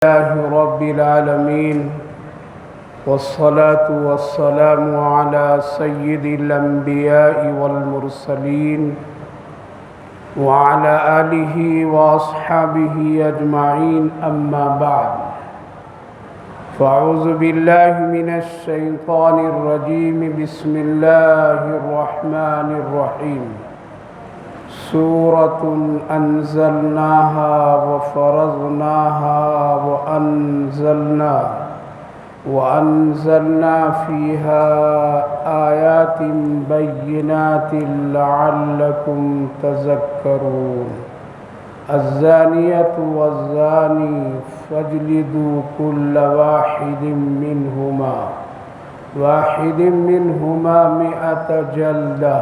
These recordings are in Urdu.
لله رب العالمين والصلاة والسلام على سيد الأنبياء والمرسلين وعلى آله وأصحابه أجمعين أما بعد فأعوذ بالله من الشيطان الرجيم بسم الله الرحمن الرحيم سورة أنزلناها وفرضناها وأنزلنا فيها آيات بينات لعلكم تذكرون الزانية والزاني فاجلدوا كل واحد منهما 100 جلدة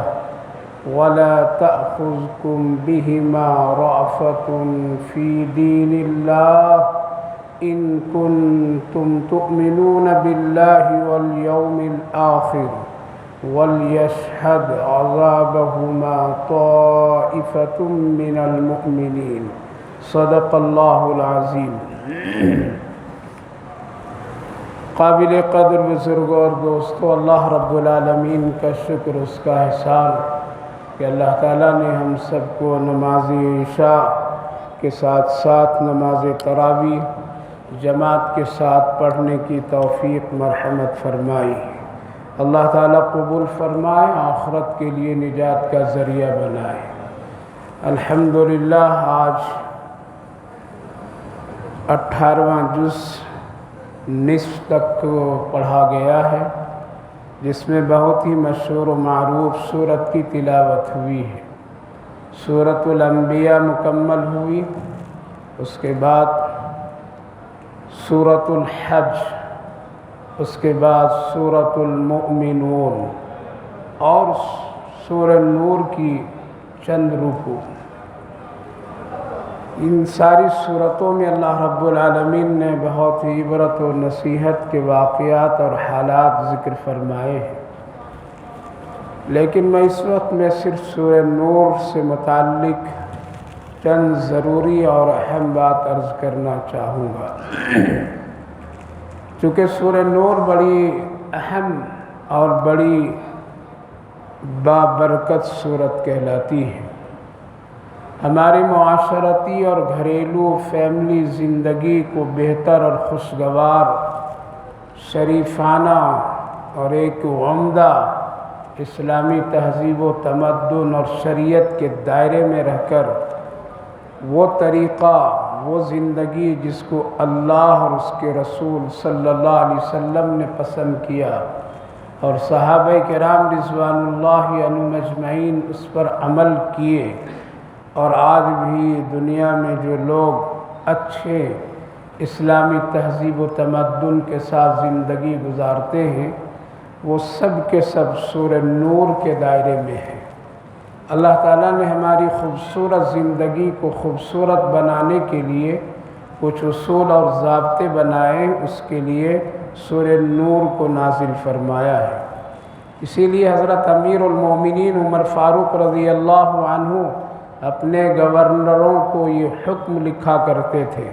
ولا تأخذكم بهما رأفة في دين الله إن كنتم تؤمنون بالله واليوم الآخر وليشهد عذابهما طائفة من المؤمنين صدق الله العظيم۔ قابل قدر بزرگوں اور دوستو، اللہ رب العالمین کا شکر، اس کا احسان کہ اللہ تعالیٰ نے ہم سب کو نماز عشاء کے ساتھ ساتھ نماز تراویح جماعت کے ساتھ پڑھنے کی توفیق مرحمت فرمائی۔ اللہ تعالیٰ قبول فرمائے، آخرت کے لیے نجات کا ذریعہ بنائے۔ الحمدللہ آج 18واں جز نصف تک پڑھا گیا ہے، جس میں بہت ہی مشہور و معروف سورت کی تلاوت ہوئی ہے۔ سورۃ الانبیاء مکمل ہوئی، اس کے بعد سورۃ الحج، اس کے بعد سورۃ المؤمنون اور سورہ نور کی چند رکوع۔ ان ساری صورتوں میں اللہ رب العالمین نے بہت ہی عبرت و نصیحت کے واقعات اور حالات ذکر فرمائے ہیں، لیکن میں اس وقت صرف سورہ نور سے متعلق چند ضروری اور اہم بات عرض کرنا چاہوں گا، چونکہ سورہ نور بڑی اہم اور بڑی بابرکت صورت کہلاتی ہے۔ ہماری معاشرتی اور گھریلو فیملی زندگی کو بہتر اور خوشگوار، شریفانہ اور ایک عمدہ اسلامی تہذیب و تمدن اور شریعت کے دائرے میں رہ کر وہ طریقہ، وہ زندگی جس کو اللہ اور اس کے رسول صلی اللہ علیہ وسلم نے پسند کیا اور صحابہ کرام رضوان اللہ عنہم اجمعین اس پر عمل کیے، اور آج بھی دنیا میں جو لوگ اچھے اسلامی تہذیب و تمدن کے ساتھ زندگی گزارتے ہیں، وہ سب کے سب سورہ نور کے دائرے میں ہیں۔ اللہ تعالیٰ نے ہماری خوبصورت زندگی کو خوبصورت بنانے کے لیے کچھ اصول اور ضابطے بنائے، اس کے لیے سورہ نور کو نازل فرمایا ہے۔ اسی لیے حضرت امیر المومنین عمر فاروق رضی اللہ عنہ اپنے گورنروں کو یہ حکم لکھا کرتے تھے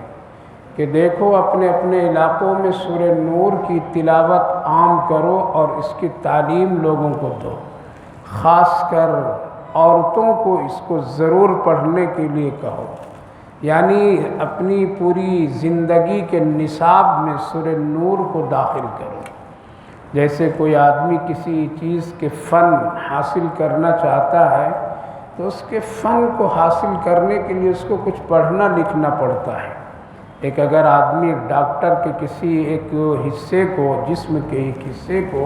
کہ دیکھو، اپنے اپنے علاقوں میں سورہ نور کی تلاوت عام کرو اور اس کی تعلیم لوگوں کو دو، خاص کر عورتوں کو اس کو ضرور پڑھنے کے لیے کہو، یعنی اپنی پوری زندگی کے نصاب میں سورہ نور کو داخل کرو۔ جیسے کوئی آدمی کسی چیز کے فن حاصل کرنا چاہتا ہے تو اس کے فن کو حاصل کرنے کے لیے اس کو کچھ پڑھنا لکھنا پڑتا ہے۔ اگر آدمی ڈاکٹر کے کسی ایک حصے کو، جسم کے ایک حصے کو،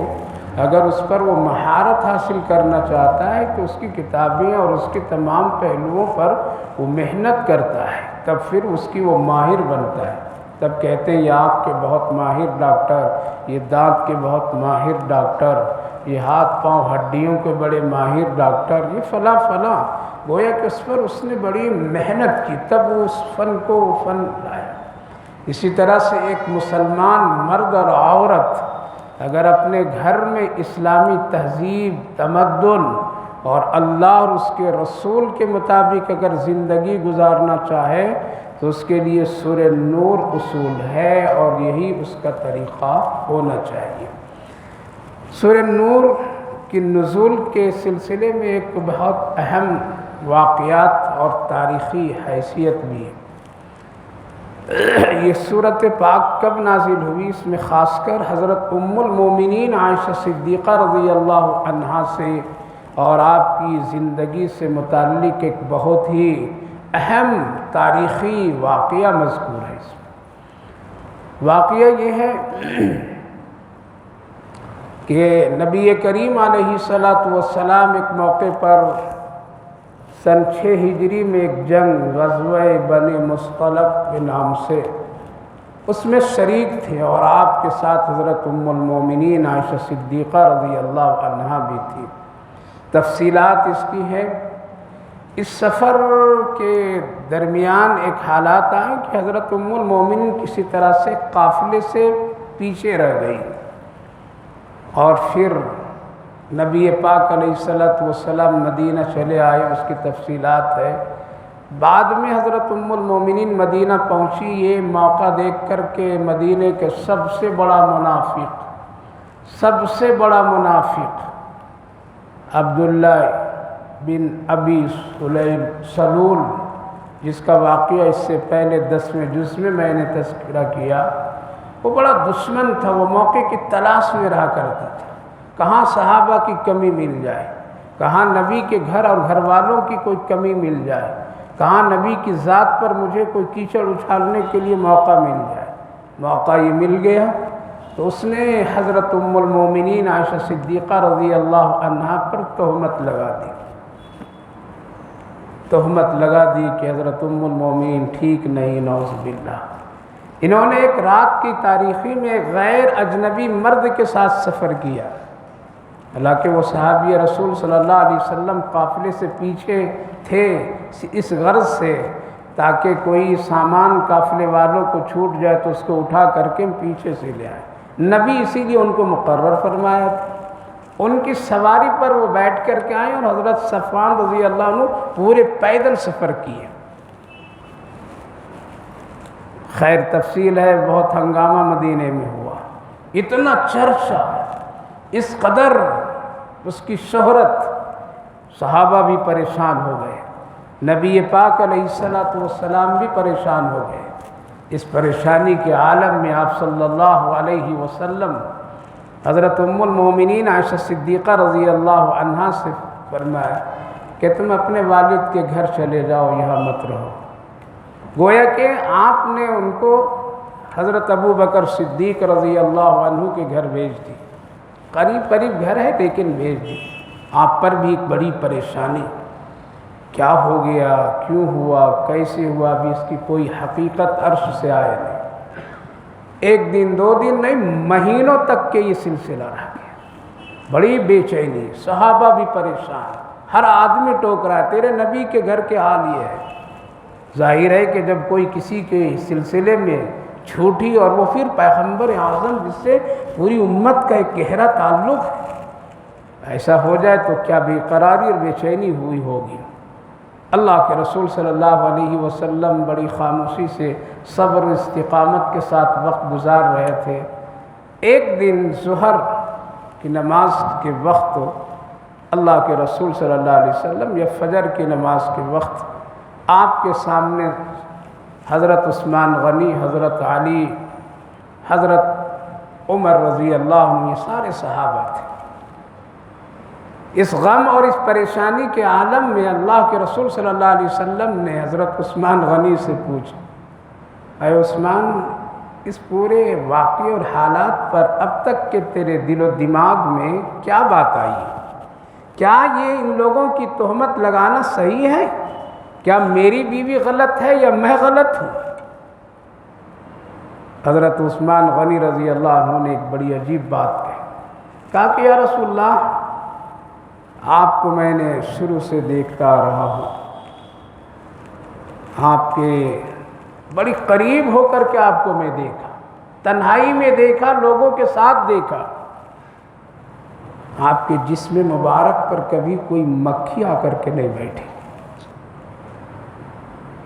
اگر اس پر وہ مہارت حاصل کرنا چاہتا ہے تو اس کی کتابیں اور اس کے تمام پہلوؤں پر وہ محنت کرتا ہے، تب پھر اس کی وہ ماہر بنتا ہے۔ تب کہتے ہیں یہ آنکھ کے بہت ماہر ڈاکٹر، یہ دانت کے بہت ماہر ڈاکٹر، یہ ہاتھ پاؤں ہڈیوں کے بڑے ماہر ڈاکٹر، یہ فلاں فلاں، گویا کہ اس پر اس نے بڑی محنت کی، تب وہ اس فن کو فن لایا۔ اسی طرح سے ایک مسلمان مرد اور عورت اگر اپنے گھر میں اسلامی تہذیب، تمدن اور اللہ اور اس کے رسول کے مطابق اگر زندگی گزارنا چاہے تو اس کے لیے سورہ نور اصول ہے اور یہی اس کا طریقہ ہونا چاہیے۔ سورہ نور کی نزول کے سلسلے میں ایک بہت اہم واقعات اور تاریخی حیثیت بھی ہے۔ یہ سورۃ پاک کب نازل ہوئی، اس میں خاص کر حضرت ام المومنین عائشہ صدیقہ رضی اللہ عنہا سے اور آپ کی زندگی سے متعلق ایک بہت ہی اہم تاریخی واقعہ مذکور ہے۔ اس میں واقعہ یہ ہے کہ نبی کریم علیہ السلام ایک موقع پر سن 6 ہجری میں ایک جنگ غزوہ بنی مصطلق کے نام سے اس میں شریک تھے، اور آپ کے ساتھ حضرت ام المومنین عائشہ صدیقہ رضی اللہ عنہا بھی تھی۔ تفصیلات اس کی ہے، اس سفر کے درمیان ایک حالات آئے کہ حضرت ام المومنین کسی طرح سے قافلے سے پیچھے رہ گئی، اور پھر نبی پاک علیہ السلام مدینہ چلے آئے، اس کی تفصیلات ہے۔ بعد میں حضرت ام المومنین مدینہ پہنچی، یہ موقع دیکھ کر کے مدینہ کے سب سے بڑا منافق عبداللہ بن ابی سلول، جس کا واقعہ اس سے پہلے 10ویں جز میں نے تذکرہ کیا، وہ بڑا دشمن تھا، وہ موقع کی تلاش میں رہا کرتا تھا، کہاں صحابہ کی کمی مل جائے، کہاں نبی کے گھر اور گھر والوں کی کوئی کمی مل جائے، کہاں نبی کی ذات پر مجھے کوئی کیچڑ اچھالنے کے لیے موقع مل جائے۔ موقع یہ مل گیا تو اس نے حضرت ام المومنین عائشہ صدیقہ رضی اللہ عنہا پر تہمت لگا دی کہ حضرت ام المومنین ٹھیک نہیں، نعوذ باللہ۔ انہوں نے ایک رات کی تاریخی میں ایک غیر اجنبی مرد کے ساتھ سفر کیا، حالانکہ وہ صحابی رسول صلی اللہ علیہ وسلم قافلے سے پیچھے تھے اس غرض سے تاکہ کوئی سامان قافلے والوں کو چھوٹ جائے تو اس کو اٹھا کر کے پیچھے سے لے آئے۔ نبی اسی لیے ان کو مقرر فرمایا تھا، ان کی سواری پر وہ بیٹھ کر کے آئے، اور حضرت صفوان رضی اللہ عنہ پورے پیدل سفر کیے۔ خیر تفصیل ہے، بہت ہنگامہ مدینے میں ہوا، اتنا چرچا، اس قدر اس کی شہرت، صحابہ بھی پریشان ہو گئے، نبی پاک علیہ السلام بھی پریشان ہو گئے۔ اس پریشانی کے عالم میں آپ صلی اللہ علیہ وسلم حضرت ام المومنین عائشہ صدیقہ رضی اللہ عنہا سے فرمایا کہ تم اپنے والد کے گھر چلے جاؤ، یہاں مت رہو۔ گویا کہ آپ نے ان کو حضرت ابو بکر صدیق رضی اللہ عنہ کے گھر بھیج دی، قریب گھر ہے لیکن بھیج دی۔ آپ پر بھی ایک بڑی پریشانی، کیا ہو گیا، کیوں ہوا، کیسے ہوا، ابھی اس کی کوئی حقیقت عرش سے آئے نہیں۔ ایک دن 2 دن نہیں، مہینوں تک کے یہ سلسلہ رہ گیا، بڑی بے چینی، صحابہ بھی پریشان، ہر آدمی ٹوک رہا ہے تیرے نبی کے گھر کے حال یہ ہے۔ ظاہر ہے کہ جب کوئی کسی کے سلسلے میں چھوٹی، اور وہ پھر پیغمبر اعظم جس سے پوری امت کا ایک گہرا تعلق ہے، ایسا ہو جائے تو کیا بے قراری اور بے چینی ہوئی ہوگی۔ اللہ کے رسول صلی اللہ علیہ وسلم بڑی خاموشی سے صبر و استقامت کے ساتھ وقت گزار رہے تھے۔ ایک دن ظہر کی نماز کے وقت اللہ کے رسول صلی اللہ علیہ وسلم یا فجر کی نماز کے وقت آپ کے سامنے حضرت عثمان غنی، حضرت علی، حضرت عمر رضی اللہ عنہ، یہ سارے صحابہ تھے۔ اس غم اور اس پریشانی کے عالم میں اللہ کے رسول صلی اللہ علیہ وسلم نے حضرت عثمان غنی سے پوچھا، اے عثمان، اس پورے واقعے اور حالات پر اب تک کے تیرے دل و دماغ میں کیا بات آئی ہے؟ کیا یہ ان لوگوں کی تہمت لگانا صحیح ہے؟ کیا میری بیوی غلط ہے یا میں غلط ہوں؟ حضرت عثمان غنی رضی اللہ عنہ نے ایک بڑی عجیب بات کہا کہ یا رسول اللہ، آپ کو میں نے شروع سے دیکھتا آ رہا ہوں، آپ کے بڑی قریب ہو کر کے آپ کو میں دیکھا، تنہائی میں دیکھا، لوگوں کے ساتھ دیکھا، آپ کے جسم مبارک پر کبھی کوئی مکھی آ کر کے نہیں بیٹھی،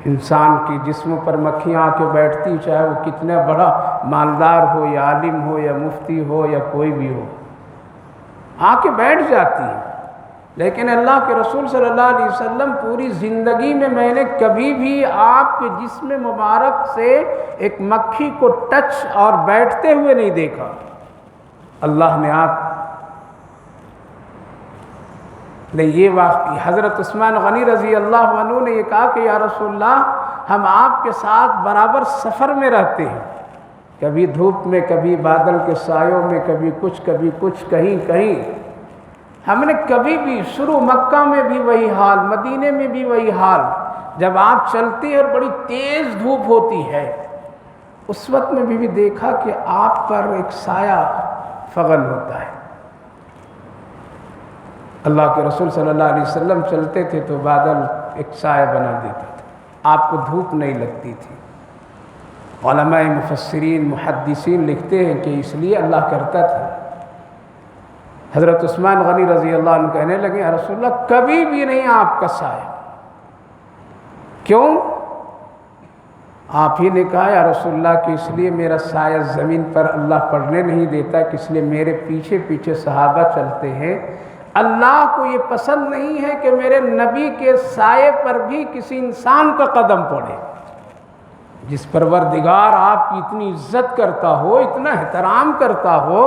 انسان کی جسم پر مکھیاں آ کے بیٹھتی، چاہے وہ کتنا بڑا مالدار ہو یا عالم ہو یا مفتی ہو یا کوئی بھی ہو، آ کے بیٹھ جاتی ہیں۔ لیکن اللہ کے رسول صلی اللہ علیہ وسلم پوری زندگی میں نے کبھی بھی آپ کے جسم مبارک سے ایک مکھی کو ٹچ اور بیٹھتے ہوئے نہیں دیکھا۔ اللہ نے آپ نے یہ واقعی حضرت عثمان غنی رضی اللہ عنہ نے یہ کہا کہ یا رسول اللہ، ہم آپ کے ساتھ برابر سفر میں رہتے ہیں، کبھی دھوپ میں، کبھی بادل کے سایوں میں، کبھی کچھ کہیں کہیں۔ ہم نے کبھی بھی شروع مکہ میں بھی وہی حال، مدینے میں بھی وہی حال، جب آپ چلتے ہیں اور بڑی تیز دھوپ ہوتی ہے اس وقت میں بھی دیکھا کہ آپ پر ایک سایہ فغن ہوتا ہے۔ اللہ کے رسول صلی اللہ علیہ وسلم چلتے تھے تو بادل ایک سایہ بنا دیتا تھا، آپ کو دھوپ نہیں لگتی تھی۔ علماء مفسرین محدثین لکھتے ہیں کہ اس لیے اللہ کرتا تھا۔ حضرت عثمان غنی رضی اللہ عنہ کہنے لگے یا رسول اللہ، کبھی بھی نہیں آپ کا سایہ۔ کیوں؟ آپ ہی نے کہا یا رسول اللہ کہ اس لیے میرا سایہ زمین پر اللہ پڑنے نہیں دیتا کہ اس لیے میرے پیچھے پیچھے صحابہ چلتے ہیں۔ اللہ کو یہ پسند نہیں ہے کہ میرے نبی کے سائے پر بھی کسی انسان کا قدم پڑے۔ جس پروردگار آپ کی اتنی عزت کرتا ہو، اتنا احترام کرتا ہو،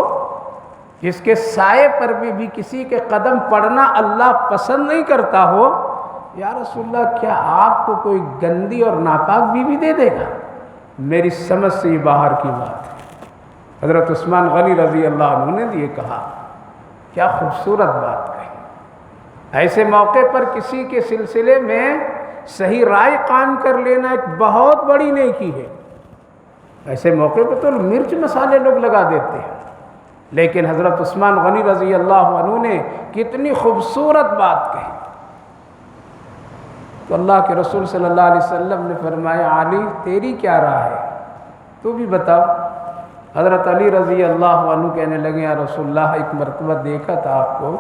جس کے سائے پر بھی کسی کے قدم پڑنا اللہ پسند نہیں کرتا ہو، یا رسول اللہ کیا آپ کو کوئی گندی اور ناپاک بیوی دے دے گا؟ میری سمجھ سے یہ باہر کی بات ہے۔ حضرت عثمان غنی رضی اللہ عنہ نے یہ کہا، کیا خوبصورت بات کہی۔ ایسے موقع پر کسی کے سلسلے میں صحیح رائے قائم کر لینا ایک بہت بڑی نیکی ہے۔ ایسے موقع پہ تو مرچ مسالے لوگ لگا دیتے ہیں، لیکن حضرت عثمان غنی رضی اللہ عنہ نے کتنی خوبصورت بات کہی۔ تو اللہ کے رسول صلی اللہ علیہ وسلم نے فرمایا علی تیری کیا رائے ہے، تو بھی بتاؤ۔ حضرت علی رضی اللہ عنہ کہنے لگے یا رسول اللہ، ایک مرتبہ دیکھا تھا آپ کو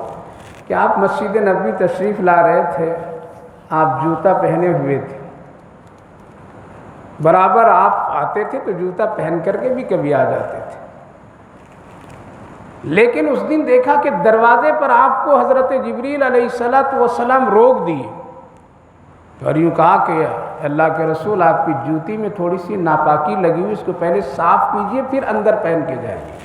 کہ آپ مسجد نبوی تشریف لا رہے تھے، آپ جوتا پہنے ہوئے تھے، برابر آپ آتے تھے تو جوتا پہن کر کے بھی کبھی آ جاتے تھے، لیکن اس دن دیکھا کہ دروازے پر آپ کو حضرت جبریل علیہ السلام روک دیے اور یوں کہا کہ اللہ کے رسول آپ کی جوتی میں تھوڑی سی ناپاکی لگی ہوئی، اس کو پہلے صاف کیجئے پھر اندر پہن کے جائیے۔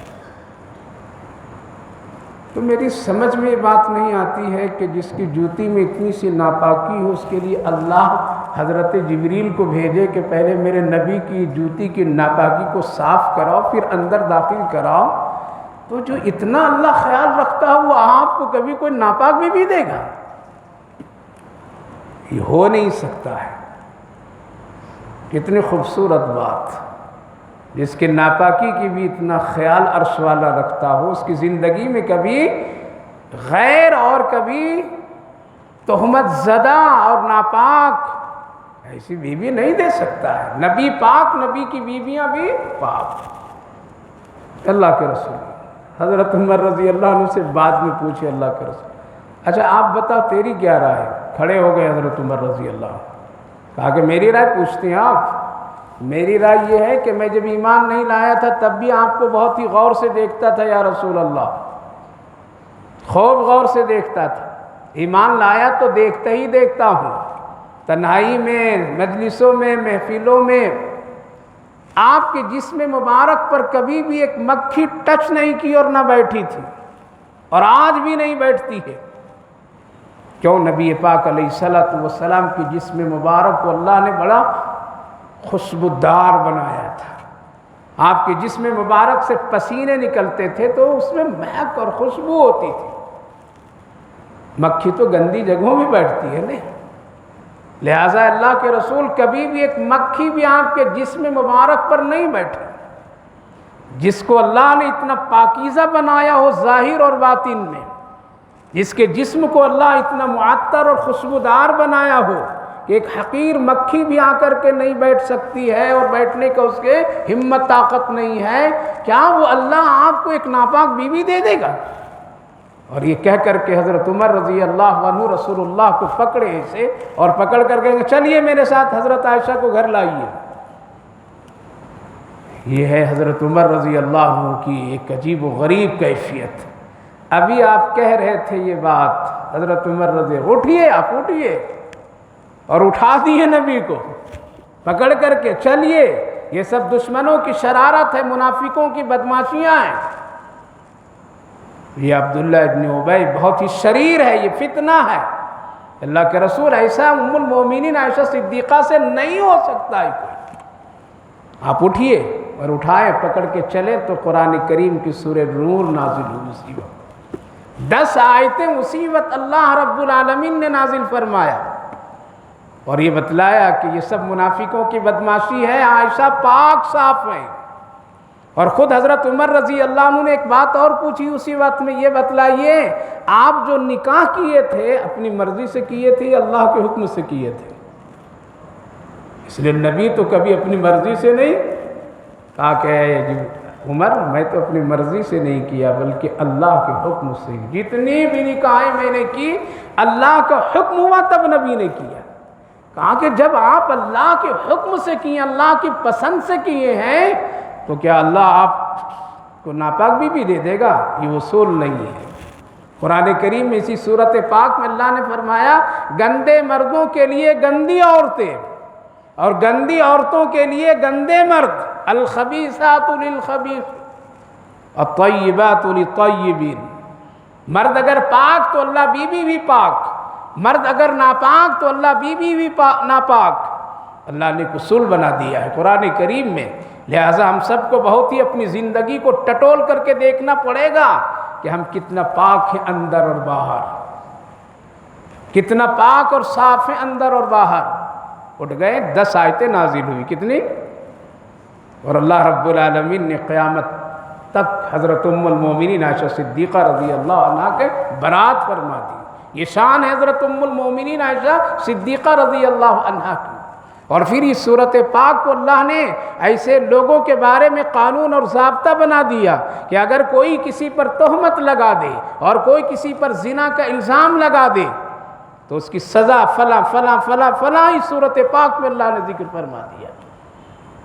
تو میری سمجھ میں یہ بات نہیں آتی ہے کہ جس کی جوتی میں اتنی سی ناپاکی ہو اس کے لیے اللہ حضرت جبریل کو بھیجے کہ پہلے میرے نبی کی جوتی کی ناپاکی کو صاف کراؤ پھر اندر داخل کراؤ۔ تو جو اتنا اللہ خیال رکھتا ہے وہ آپ کو کبھی کوئی ناپاک بھی دے گا؟ یہ ہو نہیں سکتا ہے۔ کتنی خوبصورت بات، جس کے ناپاکی کی بھی اتنا خیال عرش والا رکھتا ہو، اس کی زندگی میں کبھی غیر اور کبھی تہمت زدہ اور ناپاک ایسی بیوی نہیں دے سکتا ہے۔ نبی پاک، نبی کی بیویاں بھی پاک۔ اللہ کے رسول حضرت عمر رضی اللہ عنہ سے بعد میں پوچھے اللہ کے رسول، اچھا آپ بتاؤ تیری کیا رائے ہے؟ کھڑے ہو گئے حضرت عمر رضی اللہ عنہ، کہا کہ میری رائے پوچھتے ہیں آپ؟ میری رائے یہ ہے کہ میں جب ایمان نہیں لایا تھا تب بھی آپ کو بہت ہی غور سے دیکھتا تھا یا رسول اللہ، خوب غور سے دیکھتا تھا۔ ایمان لایا تو دیکھتا ہی دیکھتا ہوں، تنہائی میں، مجلسوں میں، محفلوں میں آپ کے جسم مبارک پر کبھی بھی ایک مکھی ٹچ نہیں کی اور نہ بیٹھی تھی، اور آج بھی نہیں بیٹھتی ہے۔ کیوں؟ نبی پاک علیہ السلام کی جسم مبارک کو اللہ نے بڑا خوشبودار بنایا تھا۔ آپ کے جسم مبارک سے پسینے نکلتے تھے تو اس میں مہک اور خوشبو ہوتی تھی۔ مکھی تو گندی جگہوں میں بیٹھتی ہے نہیں، لہٰذا اللہ کے رسول کبھی بھی ایک مکھی بھی آپ کے جسم مبارک پر نہیں بیٹھے۔ جس کو اللہ نے اتنا پاکیزہ بنایا ہو ظاہر اور باطن میں، جس کے جسم کو اللہ اتنا معطر اور خوشبودار بنایا ہو کہ ایک حقیر مکھی بھی آ کر کے نہیں بیٹھ سکتی ہے اور بیٹھنے کا اس کے ہمت طاقت نہیں ہے، کیا وہ اللہ آپ کو ایک ناپاک بیوی دے دے گا؟ اور یہ کہہ کر کے حضرت عمر رضی اللہ عنہ رسول اللہ کو پکڑے اسے اور پکڑ کر کے چلیے میرے ساتھ حضرت عائشہ کو گھر لائیے۔ یہ ہے حضرت عمر رضی اللہ عنہ کی ایک عجیب و غریب کیفیت۔ ابھی آپ کہہ رہے تھے یہ بات، حضرت عمر رضی اللہ، اٹھیے آپ اٹھیے، اور اٹھا دیے نبی کو پکڑ کر کے، چلیے۔ یہ سب دشمنوں کی شرارت ہے، منافقوں کی بدماشیاں ہیں۔ یہ عبداللہ ابن ابی بہت ہی شریر ہے، یہ فتنہ ہے۔ اللہ کے رسول ایسا ام المومنین عائشہ صدیقہ سے نہیں ہو سکتا ہے کوئی۔ آپ اٹھیے اور اٹھائے، پکڑ کے چلے تو قرآن کریم کی سورہ نور نازل ہوئی اسی وقت۔ 10 آیتیں اسی وقت اللہ رب العالمین نے نازل فرمایا اور یہ بتلایا کہ یہ سب منافقوں کی بدماشی ہے، عائشہ پاک صاف ہیں۔ اور خود حضرت عمر رضی اللہ عنہ نے ایک بات اور پوچھی اسی وقت میں، یہ بتلائیے آپ جو نکاح کیے تھے اپنی مرضی سے کیے تھے یا اللہ کے حکم سے کیے تھے؟ اس لیے نبی تو کبھی اپنی مرضی سے نہیں کہا کہ عمر میں تو اپنی مرضی سے نہیں کیا بلکہ اللہ کے حکم سے، جتنی بھی نکاحیں میں نے کی اللہ کا حکم ہوا تب نبی نے کیا۔ کہا کہ جب آپ اللہ کے حکم سے کیے، اللہ کی پسند سے کیے ہیں، تو کیا اللہ آپ کو ناپاک بھی دے دے گا؟ یہ اصول نہیں ہے۔ قرآن کریم میں اسی صورت پاک میں اللہ نے فرمایا گندے مردوں کے لیے گندی عورتیں اور گندی عورتوں کے لیے گندے مرد، الخبیثات للخبیث الطیبات للطیبین۔ مرد اگر پاک تو اللہ بیوی بھی پاک، مرد اگر ناپاک تو اللہ بیوی بھی ناپاک۔ اللہ نے اصول بنا دیا ہے قرآن کریم میں، لہٰذا ہم سب کو بہت ہی اپنی زندگی کو ٹٹول کر کے دیکھنا پڑے گا کہ ہم کتنا پاک ہیں اندر اور باہر، کتنا پاک اور صاف ہیں اندر اور باہر۔ اٹھ گئے، 10 آیتیں نازل ہوئی، کتنی؟ اور اللہ رب العالمین نے قیامت تک حضرت ام المومنین عائشہ صدیقہ رضی اللہ عنہ کے برات فرما دی۔ یہ شان ہے حضرت ام المومنین عائشہ صدیقہ رضی اللہ عنہ کی۔ اور پھر اس صورت پاک کو اللہ نے ایسے لوگوں کے بارے میں قانون اور ضابطہ بنا دیا کہ اگر کوئی کسی پر تہمت لگا دے اور کوئی کسی پر زنا کا الزام لگا دے تو اس کی سزا فلاں فلاں فلاں فلاں، اس صورت پاک میں اللہ نے ذکر فرما دیا۔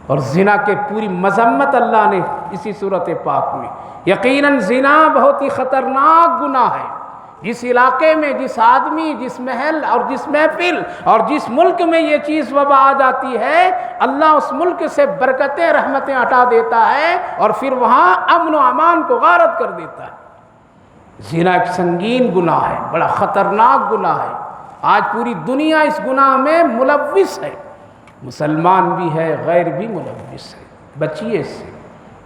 اور زنا کے پوری مذمت اللہ نے اسی صورت پاک میں۔ یقیناً زنا بہت ہی خطرناک گناہ ہے۔ جس علاقے میں، جس آدمی، جس محل اور جس محفل اور جس ملک میں یہ چیز وبا آ جاتی ہے، اللہ اس ملک سے برکتیں رحمتیں ہٹا دیتا ہے اور پھر وہاں امن و امان کو غارت کر دیتا ہے۔ زنا ایک سنگین گناہ ہے، بڑا خطرناک گناہ ہے۔ آج پوری دنیا اس گناہ میں ملوث ہے، مسلمان بھی ہے، غیر بھی ملوث ہے۔ بچیے اس سے،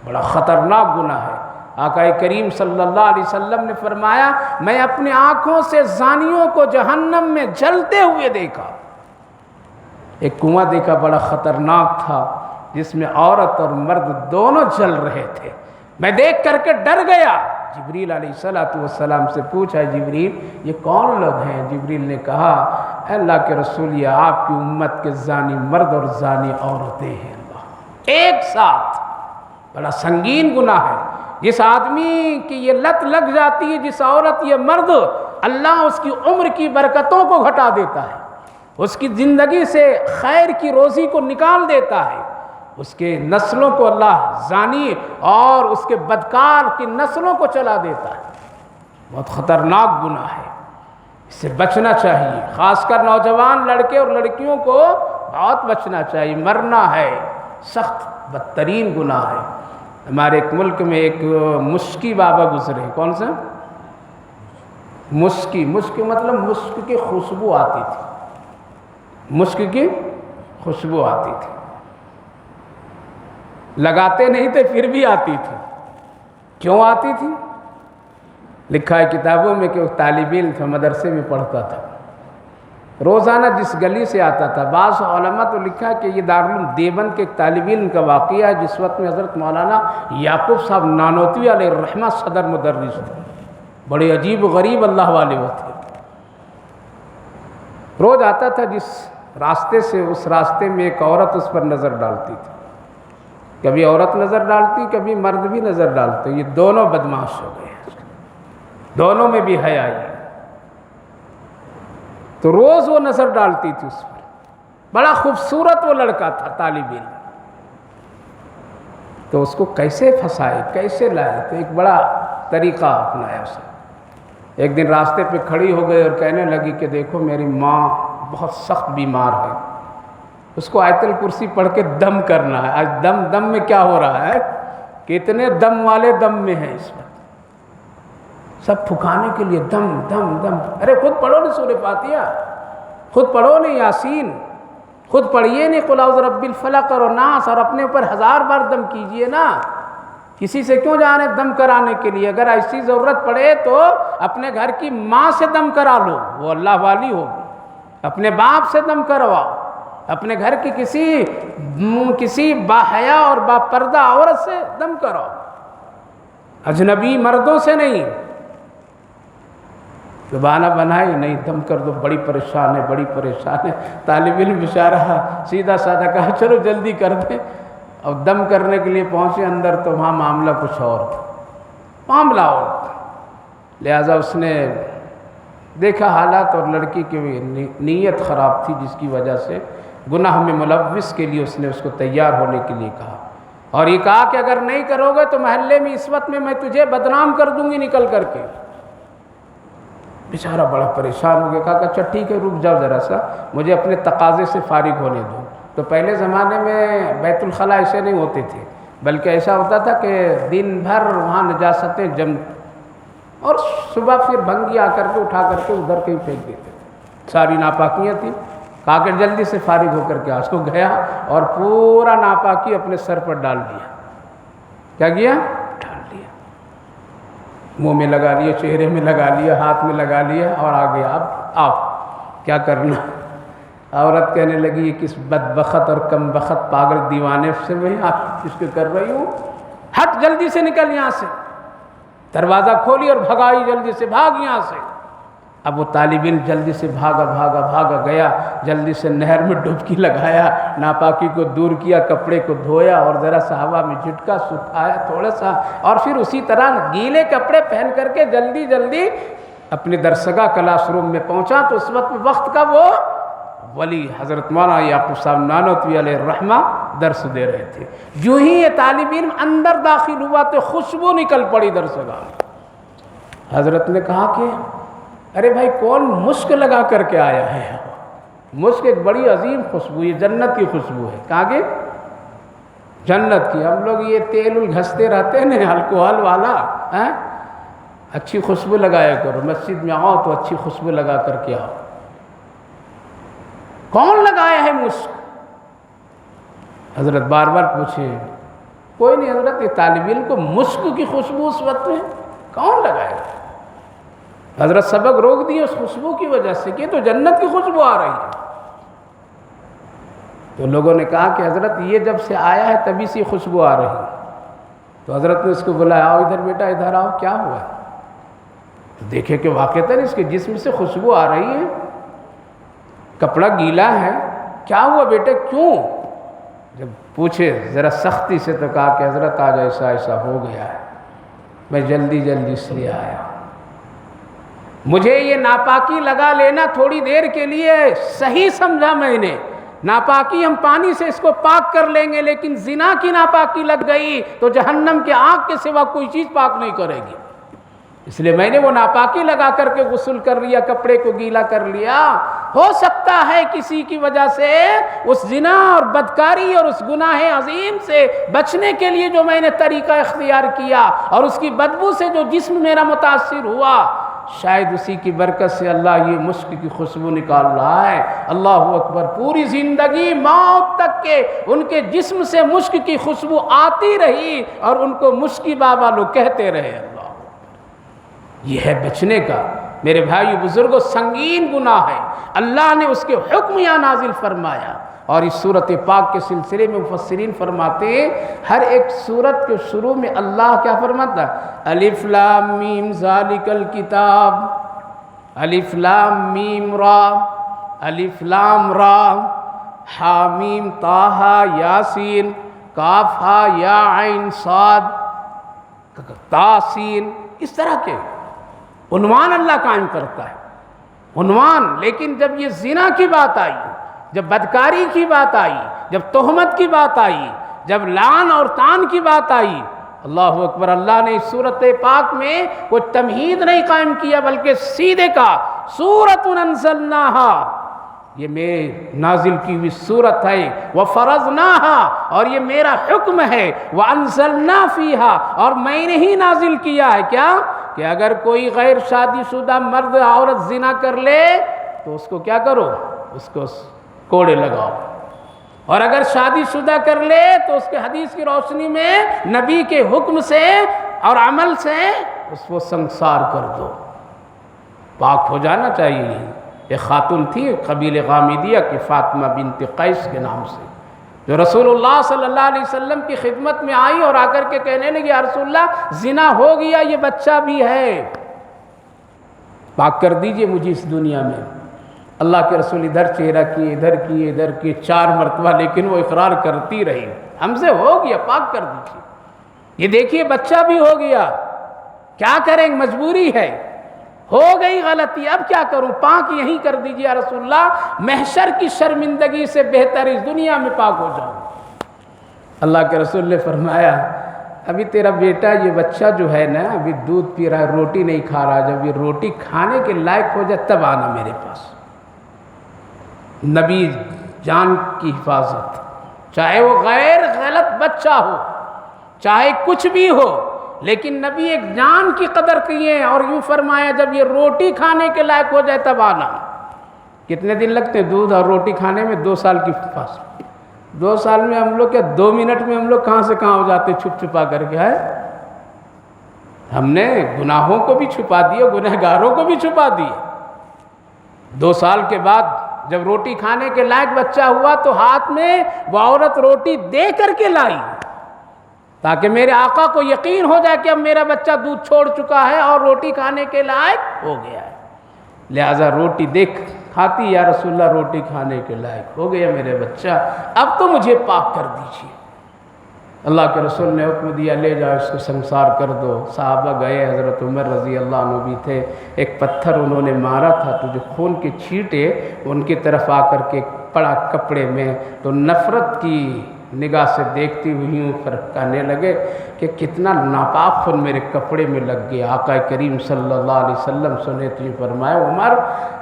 بڑا خطرناک گناہ ہے۔ آقا کریم صلی اللہ علیہ وسلم نے فرمایا میں اپنے آنکھوں سے زانیوں کو جہنم میں جلتے ہوئے دیکھا۔ ایک کنواں دیکھا بڑا خطرناک تھا جس میں عورت اور مرد دونوں جل رہے تھے۔ میں دیکھ کر کے ڈر گیا، جبریل علیہ السلام سے پوچھا جبریل یہ کون لوگ ہیں؟ جبریل نے کہا اے اللہ کے رسول یہ آپ کی امت کے زانی مرد اور زانی عورتیں ہیں۔ اللہ ایک ساتھ، بڑا سنگین گناہ ہے۔ جس آدمی کی یہ لت لگ جاتی ہے، جس عورت یہ مرد، اللہ اس کی عمر کی برکتوں کو گھٹا دیتا ہے، اس کی زندگی سے خیر کی روزی کو نکال دیتا ہے، اس کے نسلوں کو اللہ زانی اور اس کے بدکار کی نسلوں کو چلا دیتا ہے۔ بہت خطرناک گناہ ہے، اس سے بچنا چاہیے، خاص کر نوجوان لڑکے اور لڑکیوں کو بہت بچنا چاہیے۔ مرنا ہے سخت بدترین گناہ ہے۔ ہمارے ایک ملک میں ایک مشکی بابا گزرے، کون سا؟ مشکی مطلب مشک کی خوشبو آتی تھی، مشک کی خوشبو آتی تھی، لگاتے نہیں تھے پھر بھی آتی تھی۔ کیوں آتی تھی؟ لکھا ہے کتابوں میں کہ وہ طالب علم تھا، مدرسے میں پڑھتا تھا، روزانہ جس گلی سے آتا تھا۔ بعض علماء تو لکھا ہے کہ یہ دارالعلوم دیوبند کے ایک طالب علم کا واقعہ ہے جس وقت میں حضرت مولانا یعقوب صاحب نانوتوی علیہ الرحمہ صدر مدرس تھے، بڑے عجیب و غریب اللہ والے وہ تھے۔ روز آتا تھا جس راستے سے، اس راستے میں ایک عورت اس پر نظر ڈالتی تھی، کبھی عورت نظر ڈالتی کبھی مرد بھی نظر ڈالتے، یہ دونوں بدماش ہو گئے۔ دونوں میں بھی حیا ہے. تو روز وہ نظر ڈالتی تھی اس پر. بڑا خوبصورت وہ لڑکا تھا طالب علم. تو اس کو کیسے پھنسائے, کیسے لائے؟ تو ایک بڑا طریقہ اپنایا اس نے. ایک دن راستے پہ کھڑی ہو گئی اور کہنے لگی کہ دیکھو میری ماں بہت سخت بیمار ہے, اس کو آیت الکرسی پڑھ کے دم کرنا ہے. آج دم میں کیا ہو رہا ہے, کتنے دم والے دم میں ہیں اس وقت, سب پھکانے کے لیے دم دم دم. ارے خود پڑھو نا سورہ فاتحہ, خود پڑھو نا یاسین, خود پڑھیے نا قل اعوذ برب الفلق اور ناس, اور اپنے اوپر 1000 بار دم کیجئے نا. کسی سے کیوں جا رہے دم کرانے کے لیے؟ اگر ایسی ضرورت پڑے تو اپنے گھر کی ماں سے دم کرا لو, وہ اللہ والی ہوگی. اپنے باپ سے دم کرواؤ, اپنے گھر کی کسی باحیا اور با پردہ عورت سے دم کراؤ, اجنبی مردوں سے نہیں. تو بہانہ بنائی نہیں, دم کر دو, بڑی پریشان ہے, بڑی پریشان ہے. طالب علم بیچارہ سیدھا سادہ کہا چلو جلدی کر دیں. اب دم کرنے کے لیے پہنچے اندر تو وہاں معاملہ کچھ اور تھا, معاملہ اور تھا. لہٰذا اس نے دیکھا حالات اور لڑکی کی نیت خراب تھی, جس کی وجہ سے گناہ میں ملوث کے لیے اس نے اس کو تیار ہونے کے لیے کہا, اور یہ کہا کہ اگر نہیں کرو گے تو محلے میں اس وقت میں تجھے بدنام کر دوں گی نکل کر کے. بیچارہ بڑا پریشان ہو گیا, کہا کہ اچھا ٹھیک ہے رک جاؤ ذرا سا, مجھے اپنے تقاضے سے فارغ ہونے دو. تو پہلے زمانے میں بیت الخلاء ایسے نہیں ہوتے تھے, بلکہ ایسا ہوتا تھا کہ دن بھر وہاں نجاستیں جم, اور صبح پھر بھنگی آ کر کے اٹھا کر کے ادھر کہیں پھینک دیتے تھے. ساری ناپاکیاں تھیں. کہا کہ جلدی سے فارغ ہو کر کے اس کو گیا اور پورا ناپاکی اپنے سر پر ڈال دیا. کیا کیا؟ ڈال دیا, منہ میں لگا لیا, چہرے میں لگا لیا, ہاتھ میں لگا لیا, اور آ گیا. اب آپ کیا کرنا؟ عورت کہنے لگی یہ کس بدبخت اور کم بخت پاگل دیوانے سے میں آپ اس کے کر رہی ہوں, ہٹ جلدی سے نکل یہاں سے. دروازہ کھولی اور بھگائی, جلدی سے بھاگ یہاں سے. اب وہ طالب علم جلدی سے بھاگا گیا, جلدی سے نہر میں ڈبکی لگایا, ناپاکی کو دور کیا, کپڑے کو دھویا اور ذرا سا ہوا میں جھٹکا سکھایا تھوڑا سا, اور پھر اسی طرح گیلے کپڑے پہن کر کے جلدی اپنے درسگاہ کلاس روم میں پہنچا. تو اس وقت کا وہ ولی حضرت مولانا یعقوب صاحب نانوتوی علیہ الرحمہ درس دے رہے تھے. جو ہی یہ طالب علم اندر داخل ہوا تو خوشبو نکل پڑی درسگاہ. حضرت نے کہا کہ ارے بھائی کون مشک لگا کر کے آیا ہے؟ مشک ایک بڑی عظیم خوشبو ہے, جنت کی خوشبو ہے. کہاں کے؟ جنت کی. ہم لوگ یہ تیل گھستے رہتے ہیں نا الکوہل والا, اچھی خوشبو لگایا کرو, مسجد میں آؤ تو اچھی خوشبو لگا کر کے آؤ. کون لگایا ہے مشک؟ حضرت بار بار پوچھے, کوئی نہیں حضرت. یہ طالب علم کو مشک کی خوشبو اس وقت میں کون لگائے؟ حضرت سبق روک دیے اس خوشبو کی وجہ سے کہ تو جنت کی خوشبو آ رہی ہے. تو لوگوں نے کہا کہ حضرت یہ جب سے آیا ہے تبھی سے خوشبو آ رہی ہے. تو حضرت نے اس کو بلایا, آؤ ادھر بیٹا, ادھر آؤ, کیا ہوا؟ تو دیکھے کہ واقعتاً اس کے جسم سے خوشبو آ رہی ہے, کپڑا گیلا ہے. کیا ہوا بیٹے, کیوں؟ جب پوچھے ذرا سختی سے تو کہا کہ حضرت آج ایسا ہو گیا ہے, میں جلدی اس لیے آیا. مجھے یہ ناپاکی لگا لینا تھوڑی دیر کے لیے صحیح سمجھا میں نے. ناپاکی ہم پانی سے اس کو پاک کر لیں گے, لیکن زنا کی ناپاکی لگ گئی تو جہنم کے آگ کے سوا کوئی چیز پاک نہیں کرے گی. اس لیے میں نے وہ ناپاکی لگا کر کے غسل کر لیا, کپڑے کو گیلا کر لیا. ہو سکتا ہے کسی کی وجہ سے اس زنا اور بدکاری اور اس گناہ عظیم سے بچنے کے لیے جو میں نے طریقہ اختیار کیا اور اس کی بدبو سے جو جسم میرا متاثر ہوا, شاید اسی کی برکت سے اللہ یہ مشک کی خوشبو نکال رہا ہے. اللہ اکبر. پوری زندگی موت تک کے ان کے جسم سے مشک کی خوشبو آتی رہی اور ان کو مشکی بابا لوگ کہتے رہے. اللہ, یہ ہے بچنے کا. میرے بھائی بزرگوں, سنگین گناہ ہے. اللہ نے اس کے حکم یہاں نازل فرمایا. اور اس سورت پاک کے سلسلے میں مفسرین فرماتے ہیں ہر ایک سورت کے شروع میں اللہ کیا فرماتا ہے؟ الف لام میم ذالک الکتاب, الف لام میم را, الف لام را, حامیم طٰ یاسین, کاف ہا یا عین صاد تاسین. اس طرح کے عنوان اللہ قائم کرتا ہے، عنوان۔ لیکن جب یہ زنا کی بات آئی، جب بدکاری کی بات آئی، جب تہمت کی بات آئی، جب لعن اور طعن کی بات آئی، اللہ اکبر، اللہ نے اس صورت پاک میں کوئی تمہید نہیں قائم کیا بلکہ سیدھے کہا سورۃ انزلناہا، یہ میں نازل کی ہوئی صورت ہے، وفرضناہا، اور یہ میرا حکم ہے، وانزلنا فیہا، اور میں نے ہی نازل کیا ہے کیا کہ اگر کوئی غیر شادی شدہ مرد عورت زنا کر لے تو اس کو کیا کرو، اس کو کوڑے لگاؤ، اور اگر شادی شدہ کر لے تو اس کے حدیث کی روشنی میں نبی کے حکم سے اور عمل سے اس کو سنسار کر دو، پاک ہو جانا چاہیے۔ ایک خاتون تھی قبیل غامدیہ کی، فاطمہ بنت قیس کے نام سے، جو رسول اللہ صلی اللہ علیہ وسلم کی خدمت میں آئی اور آ کر کے کہنے لگی یا رسول اللہ زنا ہو گیا، یہ بچہ بھی ہے، پاک کر دیجئے مجھے اس دنیا میں۔ اللہ کے رسول ادھر چہرہ کیے، ادھر کیے، ادھر کیے 4 مرتبہ، لیکن وہ اقرار کرتی رہی ہم سے ہو گیا، پاک کر دیجئے۔ یہ دیکھیے بچہ بھی ہو گیا، کیا کریں، مجبوری ہے، ہو گئی غلطی، اب کیا کروں، پاک یہیں کر دیجئے یا رسول اللہ، محشر کی شرمندگی سے بہتر اس دنیا میں پاک ہو جاؤں۔ اللہ کے رسول نے فرمایا ابھی تیرا بیٹا یہ بچہ جو ہے نا ابھی دودھ پی رہا ہے، روٹی نہیں کھا رہا، جب یہ روٹی کھانے کے لائق ہو جائے تب آنا میرے پاس۔ نبی جان کی حفاظت، چاہے وہ غیر غلط بچہ ہو، چاہے کچھ بھی ہو، لیکن نبی ایک جان کی قدر کیے اور یوں فرمایا جب یہ روٹی کھانے کے لائق ہو جائے تب آنا۔ کتنے دن لگتے ہیں دودھ اور روٹی کھانے میں؟ 2 سال کی فاصلہ، 2 سال میں ہم لوگ کیا 2 منٹ میں ہم لوگ کہاں سے کہاں ہو جاتے چھپ چھپا کر کے ہے۔ ہم نے گناہوں کو بھی چھپا دیا، گنہگاروں کو بھی چھپا دیا۔ 2 سال کے بعد جب روٹی کھانے کے لائق بچہ ہوا تو ہاتھ میں وہ عورت روٹی دے کر کے لائی تاکہ میرے آقا کو یقین ہو جائے کہ اب میرا بچہ دودھ چھوڑ چکا ہے اور روٹی کھانے کے لائق ہو گیا ہے، لہٰذا روٹی دیکھ کھاتی یا رسول اللہ روٹی کھانے کے لائق ہو گیا میرے بچہ، اب تو مجھے پاک کر دیجیے۔ اللہ کے رسول نے حکم دیا لے جاؤ اس کو سنسار کر دو۔ صحابہ گئے، حضرت عمر رضی اللہ عنہ بھی تھے، ایک پتھر انہوں نے مارا تھا تو جو خون کے چھینٹے ان کی طرف آ کر کے پڑا کپڑے میں، تو نفرت کی نگاہ سے دیکھتی ہوئی یوں فرقانے لگے کہ کتنا ناپاک خون میرے کپڑے میں لگ گیا۔ آقا کریم صلی اللہ علیہ وسلم سنے تو یہ فرمایا عمر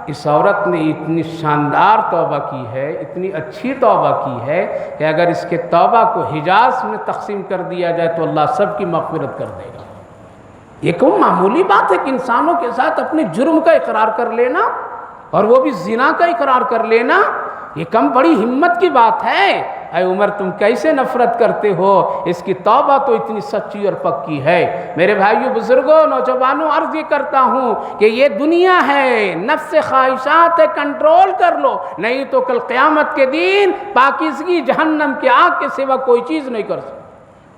اس عورت نے اتنی شاندار توبہ کی ہے، اتنی اچھی توبہ کی ہے کہ اگر اس کے توبہ کو حجاز میں تقسیم کر دیا جائے تو اللہ سب کی مغفرت کر دے گا۔ یہ کوئی معمولی بات ہے کہ انسانوں کے ساتھ اپنے جرم کا اقرار کر لینا اور وہ بھی زنا کا اقرار کر لینا، یہ کم بڑی ہمت کی بات ہے۔ اے عمر تم کیسے نفرت کرتے ہو، اس کی توبہ تو اتنی سچی اور پکی ہے۔ میرے بھائیو بزرگوں نوجوانوں عرض یہ کرتا ہوں کہ یہ دنیا ہے، نفس خواہشات ہے، کنٹرول کر لو، نہیں تو کل قیامت کے دن پاکیزگی جہنم کی آگ کے سوا کوئی چیز نہیں کر سکتی۔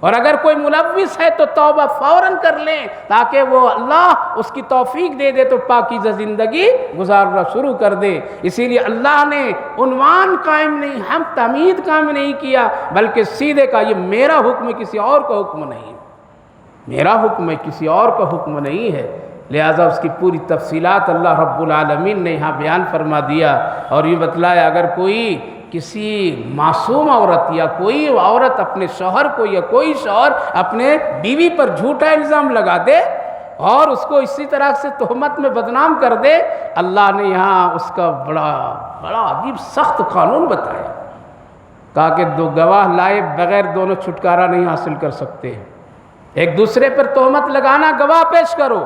اور اگر کوئی ملوث ہے تو توبہ فوراً کر لیں تاکہ وہ اللہ اس کی توفیق دے دے تو پاکیزہ زندگی گزارنا شروع کر دے۔ اسی لیے اللہ نے عنوان قائم نہیں، ہم تمہید قائم نہیں کیا، بلکہ سیدھے کہا یہ میرا حکم ہے، کسی اور کا حکم نہیں، میرا حکم ہے، کسی اور کا حکم نہیں ہے۔ لہٰذا اس کی پوری تفصیلات اللہ رب العالمین نے یہاں بیان فرما دیا اور یہ بتلایا اگر کوئی کسی معصوم عورت یا کوئی عورت اپنے شوہر کو یا کوئی شوہر اپنے بیوی پر جھوٹا الزام لگا دے اور اس کو اسی طرح سے تہمت میں بدنام کر دے، اللہ نے یہاں اس کا بڑا عجیب سخت قانون بتایا، کہا کہ 2 گواہ لائے بغیر دونوں چھٹکارا نہیں حاصل کر سکتے، ایک دوسرے پر تہمت لگانا گواہ پیش کرو،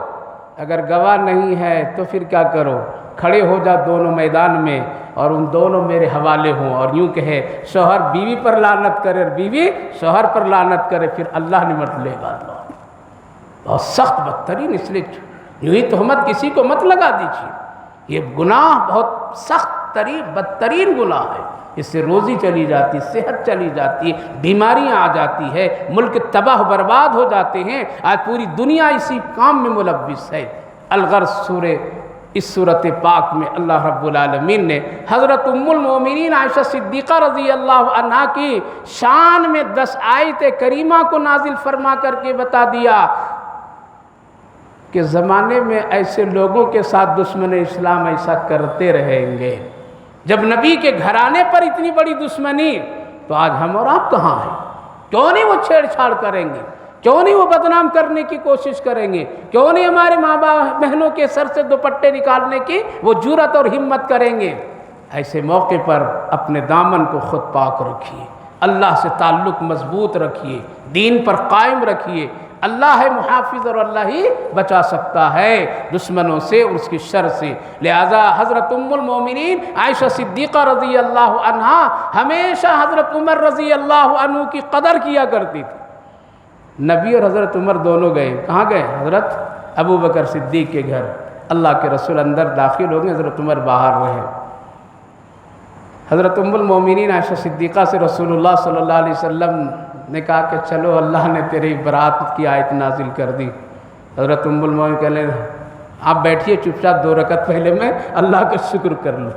اگر گواہ نہیں ہے تو پھر کیا کرو، کھڑے ہو جا دونوں میدان میں اور ان دونوں میرے حوالے ہوں اور یوں کہے شوہر بیوی پر لعنت کرے اور بیوی شوہر پر لعنت کرے، پھر اللہ نمٹ لے گا۔ بہت سخت بدترین، اس لیے یوں ہی تہمت کسی کو مت لگا دیجیے، یہ گناہ بہت سخت ترین بدترین گناہ ہے، اس سے روزی چلی جاتی، صحت چلی جاتی، بیماریاں آ جاتی ہے، ملک تباہ برباد ہو جاتے ہیں۔ آج پوری دنیا اسی کام میں ملوث ہے۔ الغرض سورہ اس صورت پاک میں اللہ رب العالمین نے حضرت ام المومنین عائشہ صدیقہ رضی اللہ عنہا کی شان میں 10 آیت کریمہ کو نازل فرما کر کے بتا دیا کہ زمانے میں ایسے لوگوں کے ساتھ دشمن اسلام ایسا کرتے رہیں گے. جب نبی کے گھرانے پر اتنی بڑی دشمنی، تو آج ہم اور آپ کہاں ہیں؟ کیوں نہیں وہ چھیڑ چھاڑ کریں گے؟ کیوں نہیں وہ بدنام کرنے کی کوشش کریں گے؟ کیوں نہیں ہمارے ماں باپ بہنوں کے سر سے دوپٹے نکالنے کی وہ جرأت اور ہمت کریں گے؟ ایسے موقع پر اپنے دامن کو خود پاک رکھیے، اللہ سے تعلق مضبوط رکھیے، دین پر قائم رکھیے. اللہ ہے محافظ اور اللہ ہی بچا سکتا ہے دشمنوں سے اور اس کی شر سے. لہذا حضرت ام المومنین عائشہ صدیقہ رضی اللہ عنہا ہمیشہ حضرت عمر رضی اللہ عنہ کی قدر کیا کرتی تھی. نبی اور حضرت عمر دونوں گئے، کہاں گئے؟ حضرت ابو بکر صدیق کے گھر. اللہ کے رسول اندر داخل ہو گئے، حضرت عمر باہر رہے. حضرت ام المومنین عائشہ صدیقہ سے رسول اللہ صلی اللہ علیہ وسلم نے کہا کہ چلو اللہ نے تیری برات کی آیت نازل کر دی. حضرت ام المومنین کہنے آپ بیٹھیے چپ چاپ 2 رکعت پہلے میں اللہ کا شکر کر لوں.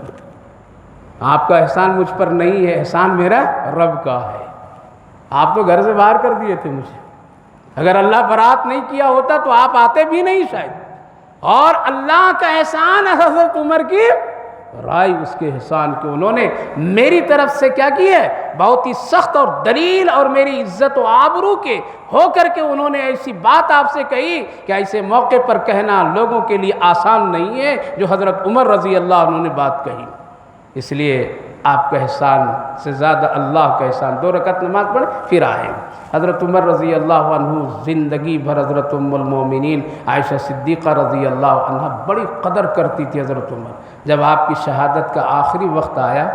آپ کا احسان مجھ پر نہیں ہے، احسان میرا رب کا ہے. آپ تو گھر سے باہر کر دیے تھے مجھے، اگر اللہ برات نہیں کیا ہوتا تو آپ آتے بھی نہیں شاید. اور اللہ کا احسان حضرت عمر کی رائے اس کے احسان کے انہوں نے میری طرف سے کیا کی ہے؟ بہت ہی سخت اور دلیل اور میری عزت و آبرو کے ہو کر کے انہوں نے ایسی بات آپ سے کہی کہ ایسے موقع پر کہنا لوگوں کے لیے آسان نہیں ہے جو حضرت عمر رضی اللہ عنہ نے بات کہی. اس لیے آپ کا احسان سے زیادہ اللہ کا احسان. 2 رکعت نماز پڑھ پھر آئے. حضرت عمر رضی اللہ عنہ زندگی بھر حضرت ام المومنین عائشہ صدیقہ رضی اللہ عنہ بڑی قدر کرتی تھی. حضرت عمر جب آپ کی شہادت کا آخری وقت آیا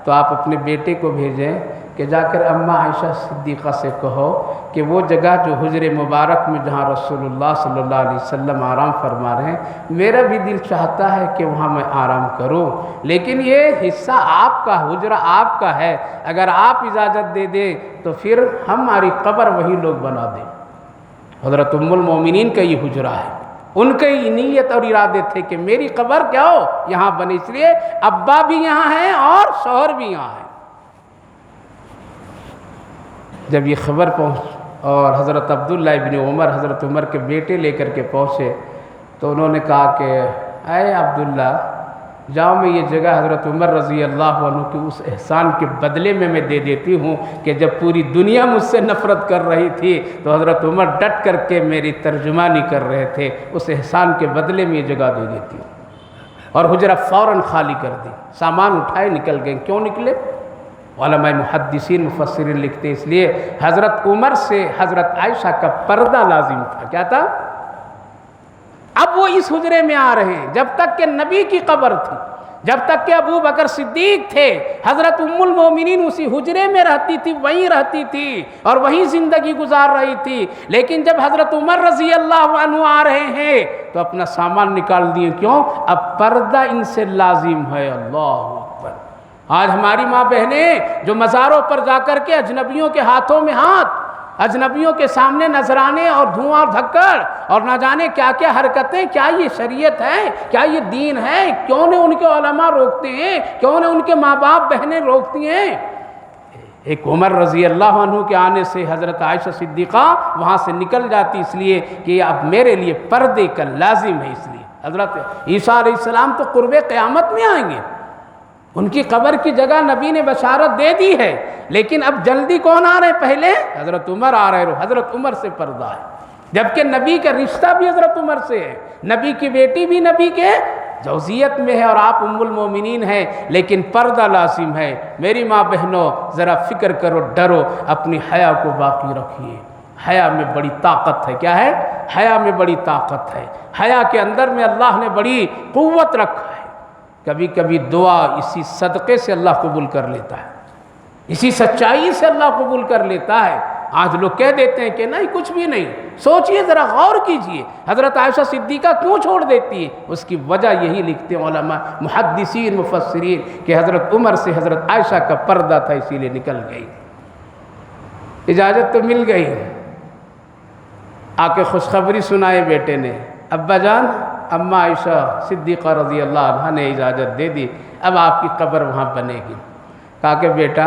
تو آپ اپنے بیٹے کو بھیجیں کہ جا کر اماں عائشہ صدیقہ سے کہو کہ وہ جگہ جو حجر مبارک میں جہاں رسول اللہ صلی اللہ علیہ وسلم آرام فرما رہے ہیں، میرا بھی دل چاہتا ہے کہ وہاں میں آرام کروں، لیکن یہ حصہ آپ کا، حجرہ آپ کا ہے، اگر آپ اجازت دے دیں تو پھر ہماری قبر وہی لوگ بنا دیں. حضرت ام المومنین کا یہ حجرہ ہے. ان کے نیت اور ارادے تھے کہ میری قبر کیا ہو یہاں بنے، اس لیے ابا بھی یہاں ہیں اور شوہر بھی یہاں ہیں. جب یہ خبر پہنچ اور حضرت عبداللہ ابن عمر حضرت عمر کے بیٹے لے کر کے پہنچے تو انہوں نے کہا کہ اے عبداللہ جاؤ، میں یہ جگہ حضرت عمر رضی اللہ عنہ کی اس احسان کے بدلے میں دے دیتی ہوں کہ جب پوری دنیا مجھ سے نفرت کر رہی تھی تو حضرت عمر ڈٹ کر کے میری ترجمانی کر رہے تھے، اس احسان کے بدلے میں یہ جگہ دے دیتی ہوں. اور حجرہ فوراً خالی کر دی، سامان اٹھائے نکل گئے. کیوں نکلے؟ علماء محدثین مفسرین لکھتے اس لیے حضرت عمر سے حضرت عائشہ کا پردہ لازم تھا. کیا تھا؟ اب وہ اس حجرے میں آ رہے ہیں. جب تک کہ نبی کی قبر تھی، جب تک کہ ابو بکر صدیق تھے، حضرت ام المومنین اسی حجرے میں رہتی تھی، وہیں رہتی تھی اور وہیں زندگی گزار رہی تھی. لیکن جب حضرت عمر رضی اللہ عنہ آ رہے ہیں تو اپنا سامان نکال دیے. کیوں؟ اب پردہ ان سے لازم ہے. اللہ اکبر. آج ہماری ماں بہنیں جو مزاروں پر جا کر کے اجنبیوں کے ہاتھوں میں ہاتھ، اجنبیوں کے سامنے نذرانے اور دھواں اور دھکڑ اور نہ جانے کیا کیا حرکتیں، کیا یہ شریعت ہے؟ کیا یہ دین ہے؟ کیوں نے ان کے علماء روکتے ہیں؟ کیوں نے ان کے ماں باپ بہنیں روکتی ہیں؟ ایک عمر رضی اللہ عنہ کے آنے سے حضرت عائشہ صدیقہ وہاں سے نکل جاتی، اس لیے کہ اب میرے لیے پردے کا لازم ہے. اس لیے حضرت عیسیٰ علیہ السلام تو قرب قیامت میں آئیں گے، ان کی قبر کی جگہ نبی نے بشارت دے دی ہے، لیکن اب جلدی کون آ رہے ہیں؟ پہلے حضرت عمر آ رہے ہیں. حضرت عمر سے پردہ ہے، جبکہ نبی کا رشتہ بھی حضرت عمر سے ہے. نبی کی بیٹی بھی نبی کے زوجیت میں ہے اور آپ ام المومنین ہیں، لیکن پردہ لازم ہے. میری ماں بہنوں ذرا فکر کرو، ڈرو، اپنی حیا کو باقی رکھیے. حیا میں بڑی طاقت ہے. کیا ہے؟ حیا میں بڑی طاقت ہے. حیا کے اندر میں اللہ نے بڑی قوت رکھا ہے. کبھی کبھی دعا اسی صدقے سے اللہ قبول کر لیتا ہے، اسی سچائی سے اللہ قبول کر لیتا ہے. آج لوگ کہہ دیتے ہیں کہ نہیں کچھ بھی نہیں. سوچئے، ذرا غور کیجئے، حضرت عائشہ صدیقہ کیوں چھوڑ دیتی ہے؟ اس کی وجہ یہی لکھتے ہیں علماء محدثین مفسرین کہ حضرت عمر سے حضرت عائشہ کا پردہ تھا، اسی لیے نکل گئی. اجازت تو مل گئی، آ کے خوشخبری سنائے بیٹے نے، ابا جان اماں عائشہ صدیقہ رضی اللہ عنہ نے اجازت دے دی، اب آپ کی قبر وہاں بنے گی. کہا کہ بیٹا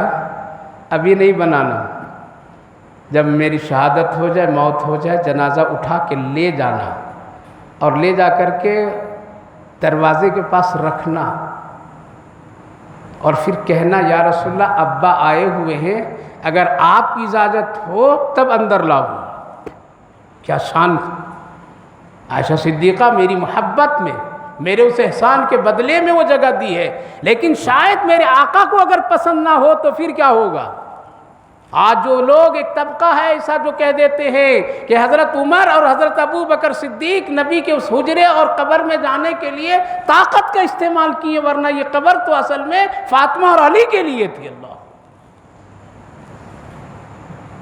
ابھی نہیں بنانا، جب میری شہادت ہو جائے، موت ہو جائے، جنازہ اٹھا کے لے جانا. اور لے جا کر کے دروازے کے پاس رکھنا اور پھر کہنا یا رسول اللہ ابا آئے ہوئے ہیں، اگر آپ کی اجازت ہو تب اندر لاؤ۔ کیا شان! عائشہ صدیقہ میری محبت میں، میرے اس احسان کے بدلے میں وہ جگہ دی ہے، لیکن شاید میرے آقا کو اگر پسند نہ ہو تو پھر کیا ہوگا؟ آج جو لوگ ایک طبقہ ہے ایسا جو کہہ دیتے ہیں کہ حضرت عمر اور حضرت ابو بکر صدیق نبی کے اس حجرے اور قبر میں جانے کے لیے طاقت کا استعمال کیے، ورنہ یہ قبر تو اصل میں فاطمہ اور علی کے لیے تھی۔ اللہ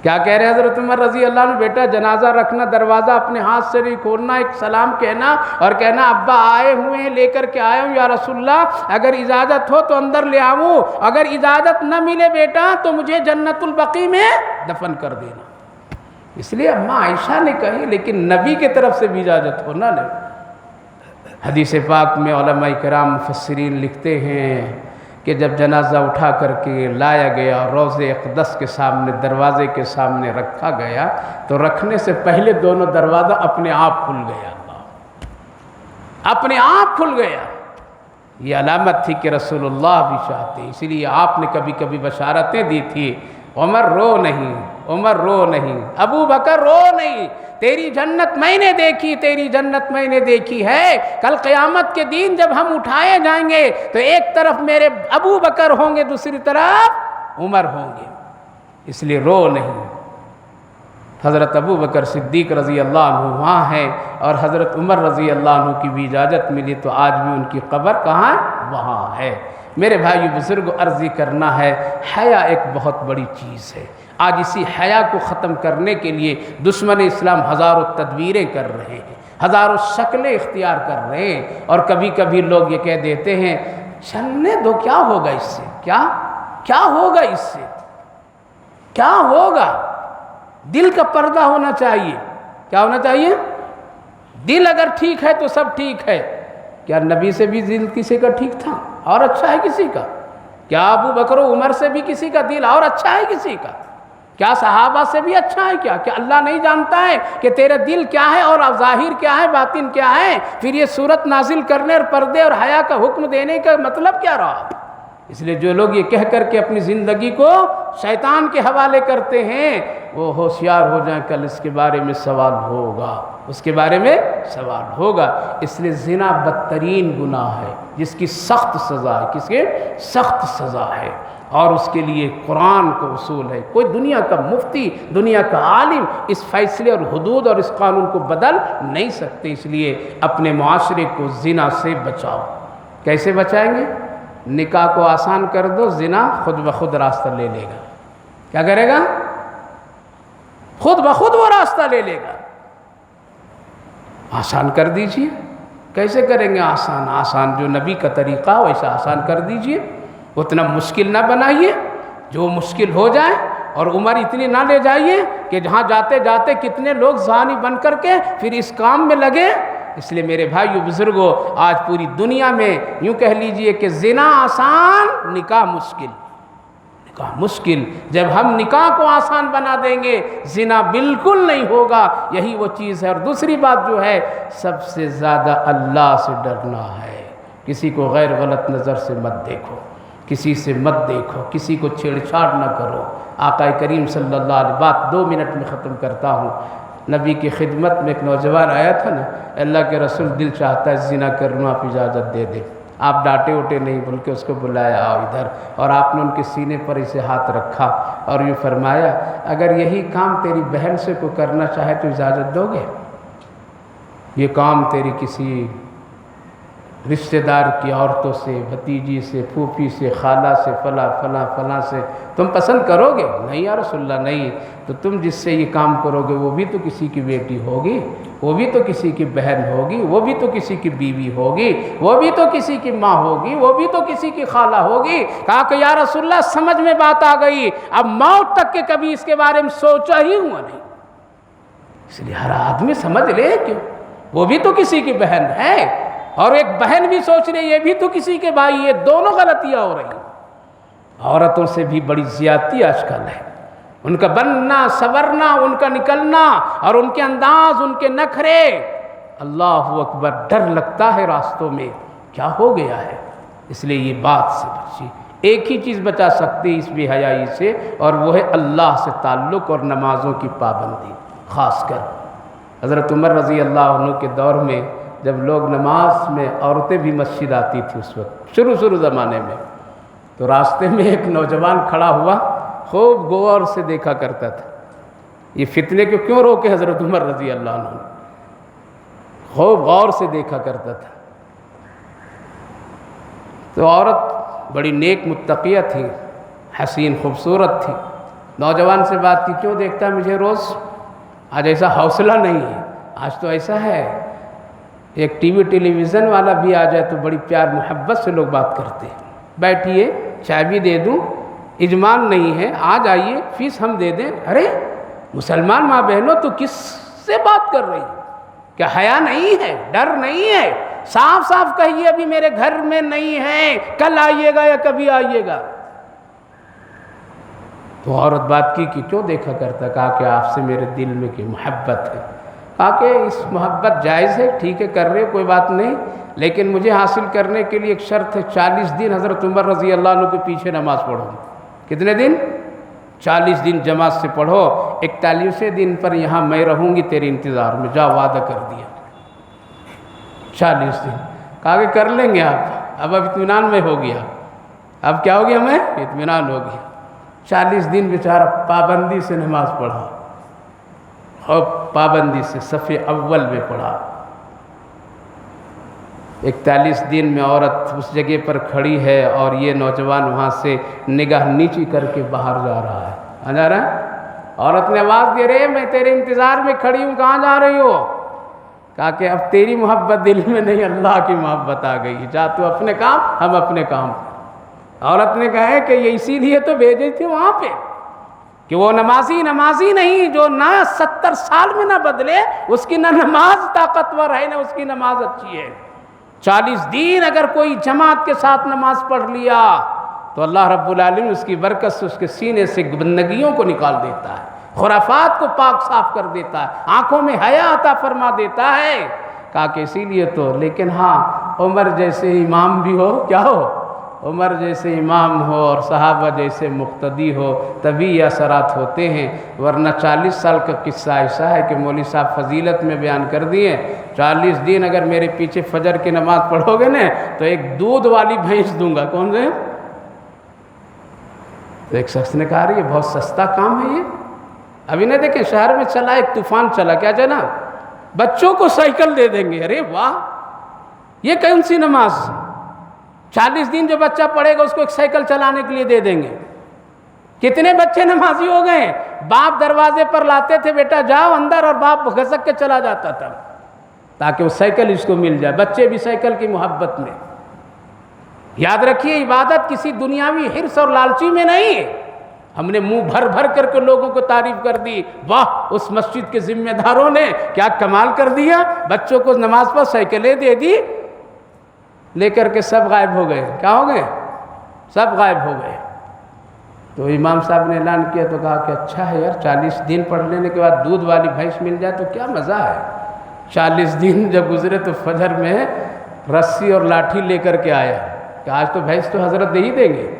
کیا کہہ رہے حضرت عمر رضی اللہ عنہ؟ بیٹا جنازہ رکھنا، دروازہ اپنے ہاتھ سے نہیں کھولنا، ایک سلام کہنا اور کہنا ابا آئے ہوئے ہیں، لے کر کے آیا ہوں یا رسول اللہ، اگر اجازت ہو تو اندر لے آؤں، اگر اجازت نہ ملے بیٹا تو مجھے جنت البقیع میں دفن کر دینا۔ اس لیے اماں عائشہ نے کہی، لیکن نبی کی طرف سے بھی اجازت ہونا نہیں۔ حدیث پاک میں علماء کرام مفسرین لکھتے ہیں کہ جب جنازہ اٹھا کر کے لایا گیا اور روضہ اقدس کے سامنے، دروازے کے سامنے رکھا گیا تو رکھنے سے پہلے دونوں دروازہ اپنے آپ کھل گیا، اللہ اپنے آپ کھل گیا۔ یہ علامت تھی کہ رسول اللہ بھی چاہتے ہیں، اسی لیے آپ نے کبھی کبھی بشارتیں دی تھی، عمر رو نہیں، عمر رو نہیں، ابو بکر رو نہیں، تیری جنت میں نے دیکھی، تیری جنت میں نے دیکھی ہے۔ کل قیامت کے دن جب ہم اٹھائے جائیں گے تو ایک طرف میرے ابو بکر ہوں گے، دوسری طرف عمر ہوں گے، اس لیے رو نہیں۔ حضرت ابو بکر صدیق رضی اللہ عنہ وہاں ہیں اور حضرت عمر رضی اللہ عنہ کی بھی اجازت ملی تو آج بھی ان کی قبر کہاں ہے؟ وہاں ہے۔ میرے بھائی بزرگ، عرضی کرنا ہے، حیا ایک بہت بڑی چیز ہے۔ آج اسی حیا کو ختم کرنے کے لیے دشمن اسلام ہزاروں تدبیریں کر رہے ہیں، ہزاروں شکلیں اختیار کر رہے ہیں، اور کبھی کبھی لوگ یہ کہہ دیتے ہیں چلنے دو، کیا ہوگا اس سے؟ کیا ہوگا اس سے؟ کیا ہوگا؟ دل کا پردہ ہونا چاہیے۔ کیا ہونا چاہیے؟ دل اگر ٹھیک ہے تو سب ٹھیک ہے۔ کیا نبی سے بھی دل کسی کا ٹھیک تھا اور اچھا ہے کسی کا؟ کیا ابو بکر و عمر سے بھی کسی کا دل اور اچھا ہے کسی کا؟ کیا صحابہ سے بھی اچھا ہے؟ کیا اللہ نہیں جانتا ہے کہ تیرا دل کیا ہے اور ظاہر کیا ہے، باطن کیا ہے؟ پھر یہ صورت نازل کرنے اور پردے اور حیا کا حکم دینے کا مطلب کیا رہا؟ اس لیے جو لوگ یہ کہہ کر کے اپنی زندگی کو شیطان کے حوالے کرتے ہیں وہ ہوشیار ہو جائیں، کل اس کے بارے میں سوال ہوگا، اس کے بارے میں سوال ہوگا۔ اس لیے زنا بدترین گناہ ہے جس کی سخت سزا ہے، کس کی سخت سزا ہے، اور اس کے لیے قرآن کو اصول ہے۔ کوئی دنیا کا مفتی، دنیا کا عالم اس فیصلے اور حدود اور اس قانون کو بدل نہیں سکتے۔ اس لیے اپنے معاشرے کو زنا سے بچاؤ۔ کیسے بچائیں گے؟ نکاح کو آسان کر دو، زنا خود بخود راستہ لے لے گا۔ کیا کرے گا؟ خود بخود وہ راستہ لے لے گا۔ آسان کر دیجئے۔ کیسے کریں گے آسان؟ آسان جو نبی کا طریقہ ہو ویسا آسان کر دیجئے، اتنا مشکل نہ بنائیے جو مشکل ہو جائے، اور عمر اتنی نہ لے جائیے کہ جہاں جاتے جاتے کتنے لوگ زانی بن کر کے پھر اس کام میں لگے۔ اس لیے میرے بھائیو بزرگوں، آج پوری دنیا میں یوں کہہ لیجئے کہ زنا آسان، نکاح مشکل۔ نکاح مشکل۔ جب ہم نکاح کو آسان بنا دیں گے زنا بالکل نہیں ہوگا، یہی وہ چیز ہے۔ اور دوسری بات جو ہے، سب سے زیادہ اللہ سے ڈرنا ہے۔ کسی کو غیر غلط نظر سے مت دیکھو، کسی سے مت دیکھو، کسی کو چھیڑ چھاڑ نہ کرو۔ آقا کریم صلی اللہ علیہ وسلم، بات 2 منٹ میں ختم کرتا ہوں۔ نبی کی خدمت میں ایک نوجوان آیا تھا نا، اللہ کے رسول دل چاہتا ہے زنا کرنا، آپ اجازت دے دیں۔ آپ ڈانٹے وٹے نہیں، بول کے اس کو بلایا، آؤ ادھر، اور آپ نے ان کے سینے پر اسے ہاتھ رکھا اور یوں فرمایا اگر یہی کام تیری بہن سے کوئی کرنا چاہے تو اجازت دو گے؟ یہ کام تیری کسی رشتہ دار کی عورتوں سے، بھتیجی سے، پھوپھی سے، خالہ سے، فلاں فلاں فلاں سے تم پسند کرو گے؟ نہیں یا رسول اللہ نہیں۔ تو تم جس سے یہ کام کرو گے وہ بھی تو کسی کی بیٹی ہوگی، وہ بھی تو کسی کی بہن ہوگی، وہ بھی تو کسی کی بیوی ہوگی، وہ بھی تو کسی کی ماں ہوگی، وہ بھی تو کسی کی خالہ ہوگی۔ کہا کہ یا رسول اللہ سمجھ میں بات آ گئی، اب موت تک کے کبھی اس کے بارے میں سوچا ہی ہوا نہیں۔ اس لیے ہر آدمی سمجھ لے کیوں، وہ بھی تو کسی کی بہن ہے، اور ایک بہن بھی سوچ رہی یہ بھی تو کسی کے بھائی، یہ دونوں غلطیاں ہو رہی ہیں۔ عورتوں سے بھی بڑی زیادتی آج کل ہے، ان کا بننا، سورنا، ان کا نکلنا اور ان کے انداز، ان کے نخرے، اللہ اکبر، ڈر لگتا ہے راستوں میں کیا ہو گیا ہے۔ اس لیے یہ بات سے بچی۔ ایک ہی چیز بچا سکتی اس بے حیائی سے، اور وہ ہے اللہ سے تعلق اور نمازوں کی پابندی۔ خاص کر حضرت عمر رضی اللہ عنہ کے دور میں جب لوگ نماز میں، عورتیں بھی مسجد آتی تھی اس وقت شروع زمانے میں، تو راستے میں ایک نوجوان کھڑا ہوا، خوب غور سے دیکھا کرتا تھا یہ فتنے کو کیوں روکے حضرت عمر رضی اللہ عنہ، خوب غور سے دیکھا کرتا تھا۔ تو عورت بڑی نیک متقیہ تھی، حسین خوبصورت تھی، نوجوان سے بات کی، کیوں دیکھتا مجھے روز؟ آج ایسا حوصلہ نہیں ہے، آج تو ایسا ہے ایک ٹی ویژن والا بھی آ جائے تو بڑی پیار محبت سے لوگ بات کرتے ہیں، بیٹھیے چائے بھی دے دوں، اجمان نہیں ہے، آ جائیے فیس ہم دے دیں۔ ارے مسلمان ماں بہنوں تو کس سے بات کر رہی؟ کیا حیا نہیں ہے؟ ڈر نہیں ہے؟ صاف صاف کہیے ابھی میرے گھر میں نہیں ہے، کل آئیے گا یا کبھی آئیے گا۔ تو عورت بات کی کہ کیوں دیکھا کرتا؟ کہا کہ آپ سے میرے دل میں کہ محبت ہے۔ کہا کہ اس محبت جائز ہے، ٹھیک ہے کر رہے کوئی بات نہیں، لیکن مجھے حاصل کرنے کے لیے ایک شرط ہے، 40 دن حضرت عمر رضی اللہ عنہ کے پیچھے نماز پڑھو۔ کتنے دن؟ 40 دن جماعت سے پڑھو، 41ویں دن پر یہاں میں رہوں گی تیرے انتظار میں، جا وعدہ کر دیا۔ 40 دن کہا کہ کر لیں گے آپ، اب اطمینان میں ہو گیا، اب کیا ہو گیا؟ ہمیں اطمینان ہو گیا۔ 40 دن بیچارہ پابندی سے نماز پڑھا، اور پابندی سے صف اول میں پڑھا۔ 41 دن میں عورت اس جگہ پر کھڑی ہے اور یہ نوجوان وہاں سے نگاہ نیچی کر کے باہر جا رہا ہے۔ کہاں جا رہا ہے؟ عورت نے آواز دے رہے میں تیرے انتظار میں کھڑی ہوں، کہاں جا رہی ہو؟ کہا کہ اب تیری محبت دل میں نہیں، اللہ کی محبت آ گئی، جا تو اپنے کام، ہم اپنے کام۔ عورت نے کہا کہ یہ اسی لیے تو بھیجے تھے وہاں پہ کہ وہ نمازی نہیں جو نہ 70 سال میں نہ بدلے، اس کی نہ نماز طاقتور ہے نہ اس کی نماز اچھی ہے۔ 40 دن اگر کوئی جماعت کے ساتھ نماز پڑھ لیا تو اللہ رب العالمین اس کی برکت سے اس کے سینے سے گندگیوں کو نکال دیتا ہے، خرافات کو پاک صاف کر دیتا ہے، آنکھوں میں حیا عطا فرما دیتا ہے۔ کہا کہ اسی لیے تو، لیکن ہاں عمر جیسے امام بھی ہو، کیا ہو؟ عمر جیسے امام ہو اور صحابہ جیسے مقتدی ہو، تبھی یہ اثرات ہوتے ہیں، ورنہ 40 سال کا قصہ ایسا ہے کہ مولوی صاحب فضیلت میں بیان کر دیے۔ 40 دن اگر میرے پیچھے فجر کی نماز پڑھو گے نا تو ایک دودھ والی بھینس دوں گا۔ کون سے؟ تو ایک شخص نے کہا یہ بہت سستا کام ہے یہ، ابھی نہ دیکھیں شہر میں چلا ایک طوفان چلا، کیا چلا؟ بچوں کو سائیکل دے دیں گے۔ ارے واہ، یہ کون سی نماز؟ 40 دن جو بچہ پڑھے گا اس کو ایک سائیکل چلانے کے لیے دے دیں گے۔ کتنے بچے نمازی ہو گئے؟ باپ دروازے پر لاتے تھے، بیٹا جاؤ اندر، اور باپ گھسک کے چلا جاتا تھا تاکہ وہ سائیکل اس کو مل جائے۔ بچے بھی سائیکل کی محبت میں۔ یاد رکھیے عبادت کسی دنیاوی حرص اور لالچی میں نہیں ہے۔ ہم نے منہ بھر بھر کر کے لوگوں کو تعریف کر دی، واہ اس مسجد کے ذمہ داروں نے کیا کمال کر دیا، بچوں کو نماز پر سائیکلیں دے دی، لے کر کے سب غائب ہو گئے۔ کیا ہو گئے؟ سب غائب ہو گئے۔ تو امام صاحب نے اعلان کیا تو کہا کہ اچھا ہے یار، 40 دن پڑھ لینے کے بعد دودھ والی بھینس مل جائے تو کیا مزہ ہے۔ 40 دن جب گزرے تو فجر میں رسی اور لاٹھی لے کر کے آیا کہ آج تو بھینس تو حضرت دے ہی دیں گے۔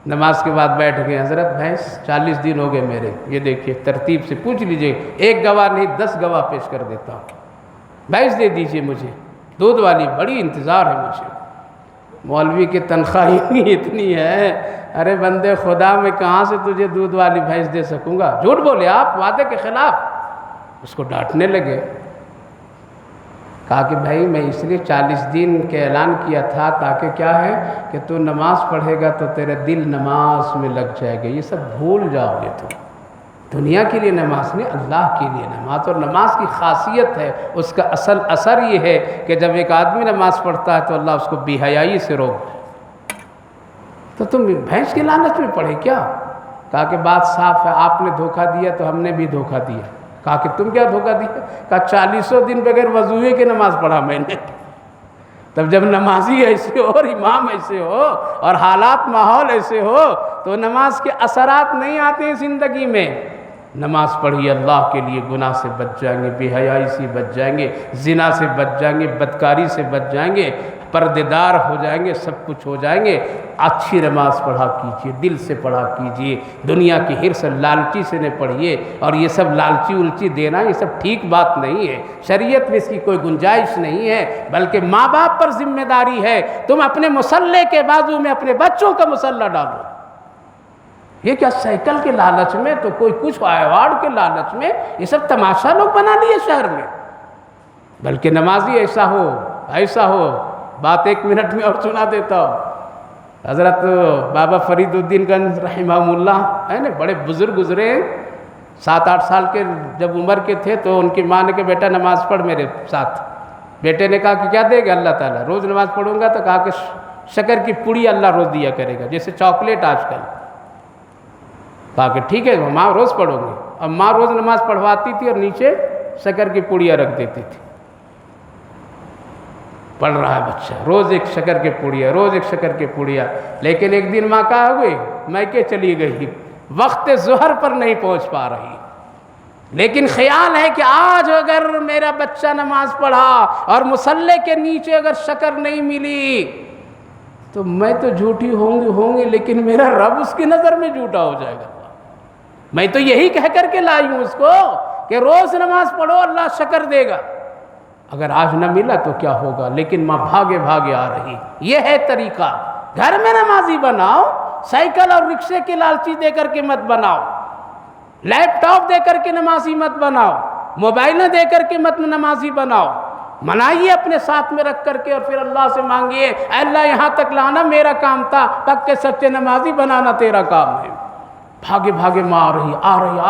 نماز کے بعد بیٹھ گئے، حضرت بھینس 40 دن ہو گئے میرے، یہ دیکھیے ترتیب سے پوچھ لیجئے، ایک گواہ نہیں 10 گواہ پیش کر دیتا ہوں، بھینس دے دیجئے مجھے دودھ والی، بڑی انتظار ہے مجھے۔ مولوی کی تنخواہ ہی اتنی ہے، ارے بندے خدا میں کہاں سے تجھے دودھ والی بھینس دے سکوں گا؟ جھوٹ بولے آپ وعدے کے خلاف۔ اس کو ڈانٹنے لگے، کہا کہ بھائی میں اس لیے 40 دن کے اعلان کیا تھا تاکہ کیا ہے کہ تو نماز پڑھے گا تو تیرا دل نماز میں لگ جائے گا، یہ سب بھول جاؤ گے تم۔ دنیا کے لیے نماز نہیں، اللہ کے لیے نماز۔ اور نماز کی خاصیت ہے، اس کا اثر یہ ہے کہ جب ایک آدمی نماز پڑھتا ہے تو اللہ اس کو بے حیائی سے روک دے۔ تو تم بھینس کی لعنت میں پڑھے کیا؟ کہا کہ بات صاف ہے، آپ نے دھوکہ دیا تو ہم نے بھی دھوکہ دیا۔ کہا کہ تم کیا دھوکہ دیا؟ کہا 40 دن بغیر وضوئے کے نماز پڑھا میں نے۔ تب جب نمازی ایسے ہو اور امام ایسے ہو اور حالات ماحول ایسے ہو تو نماز کے اثرات نہیں آتے ہیں زندگی میں۔ نماز پڑھیے اللہ کے لیے، گناہ سے بچ جائیں گے، بے حیائی سے بچ جائیں گے، زنا سے بچ جائیں گے، بدکاری سے بچ جائیں گے، پردے دار ہو جائیں گے، سب کچھ ہو جائیں گے۔ اچھی نماز پڑھا کیجئے، دل سے پڑھا کیجئے، دنیا کی حرص لالچی سے نہ پڑھیے۔ اور یہ سب لالچی الچی دینا یہ سب ٹھیک بات نہیں ہے، شریعت میں اس کی کوئی گنجائش نہیں ہے، بلکہ ماں باپ پر ذمہ داری ہے تم اپنے مصلے کے بازو میں اپنے بچوں کا مصلہ ڈالو۔ یہ کیا سائیکل کے لالچ میں، تو کوئی کچھ ایوارڈ کے لالچ میں، یہ سب تماشا لوگ بنا لیے شہر میں۔ بلکہ نمازی ایسا ہو۔ بات 1 منٹ میں اور سنا دیتا ہوں۔ حضرت بابا فرید الدین گنج رحمہ اللہ ہے نا، بڑے بزرگ گزرے ہیں، 7-8 سال کے جب عمر کے تھے تو ان کی ماں نے کہا بیٹا نماز پڑھ میرے ساتھ۔ بیٹے نے کہا کہ کیا دے گا اللہ تعالیٰ؟ روز نماز پڑھوں گا۔ تو کہا کہ شکر کی پوڑی اللہ روز دیا کرے گا، جیسے چاکلیٹ آج کل۔ کہا کہ ٹھیک ہے ماں روز پڑھوں گی۔ اب ماں روز نماز پڑھواتی تھی اور نیچے شکر کی پوڑیاں رکھ دیتی تھی۔ پڑھ رہا ہے بچہ، روز ایک شکر کے پوڑیا، روز ایک شکر کے پوڑیا۔ لیکن ایک دن ماں کہا ہوئی میکے چلی گئی، وقت ظہر پر نہیں پہنچ پا رہی، لیکن خیال ہے کہ آج اگر میرا بچہ نماز پڑھا اور مصلے کے نیچے اگر شکر نہیں ملی تو میں تو جھوٹی ہوں گی لیکن میرا رب اس کی نظر میں جھوٹا ہو جائے گا۔ میں تو یہی کہہ کر کے لائی ہوں اس کو کہ روز نماز پڑھو اللہ شکر دے گا۔ اگر آج نہ ملا تو کیا ہوگا؟ لیکن ماں بھاگے بھاگے آ رہی۔ یہ ہے طریقہ۔ گھر میں نمازی بناؤ، سائیکل اور رکشے کی لالچی دے کر کے مت بناؤ، لیپ ٹاپ دے کر کے نمازی مت بناؤ، موبائلیں دے کر کے مت نمازی بناؤ۔ منائیے اپنے ساتھ میں رکھ کر کے اور پھر اللہ سے مانگیے اے اللہ یہاں تک لانا میرا کام تھا، پکے سچے نمازی بنانا تیرا کام ہے۔ بھاگے بھاگے ماں آ رہی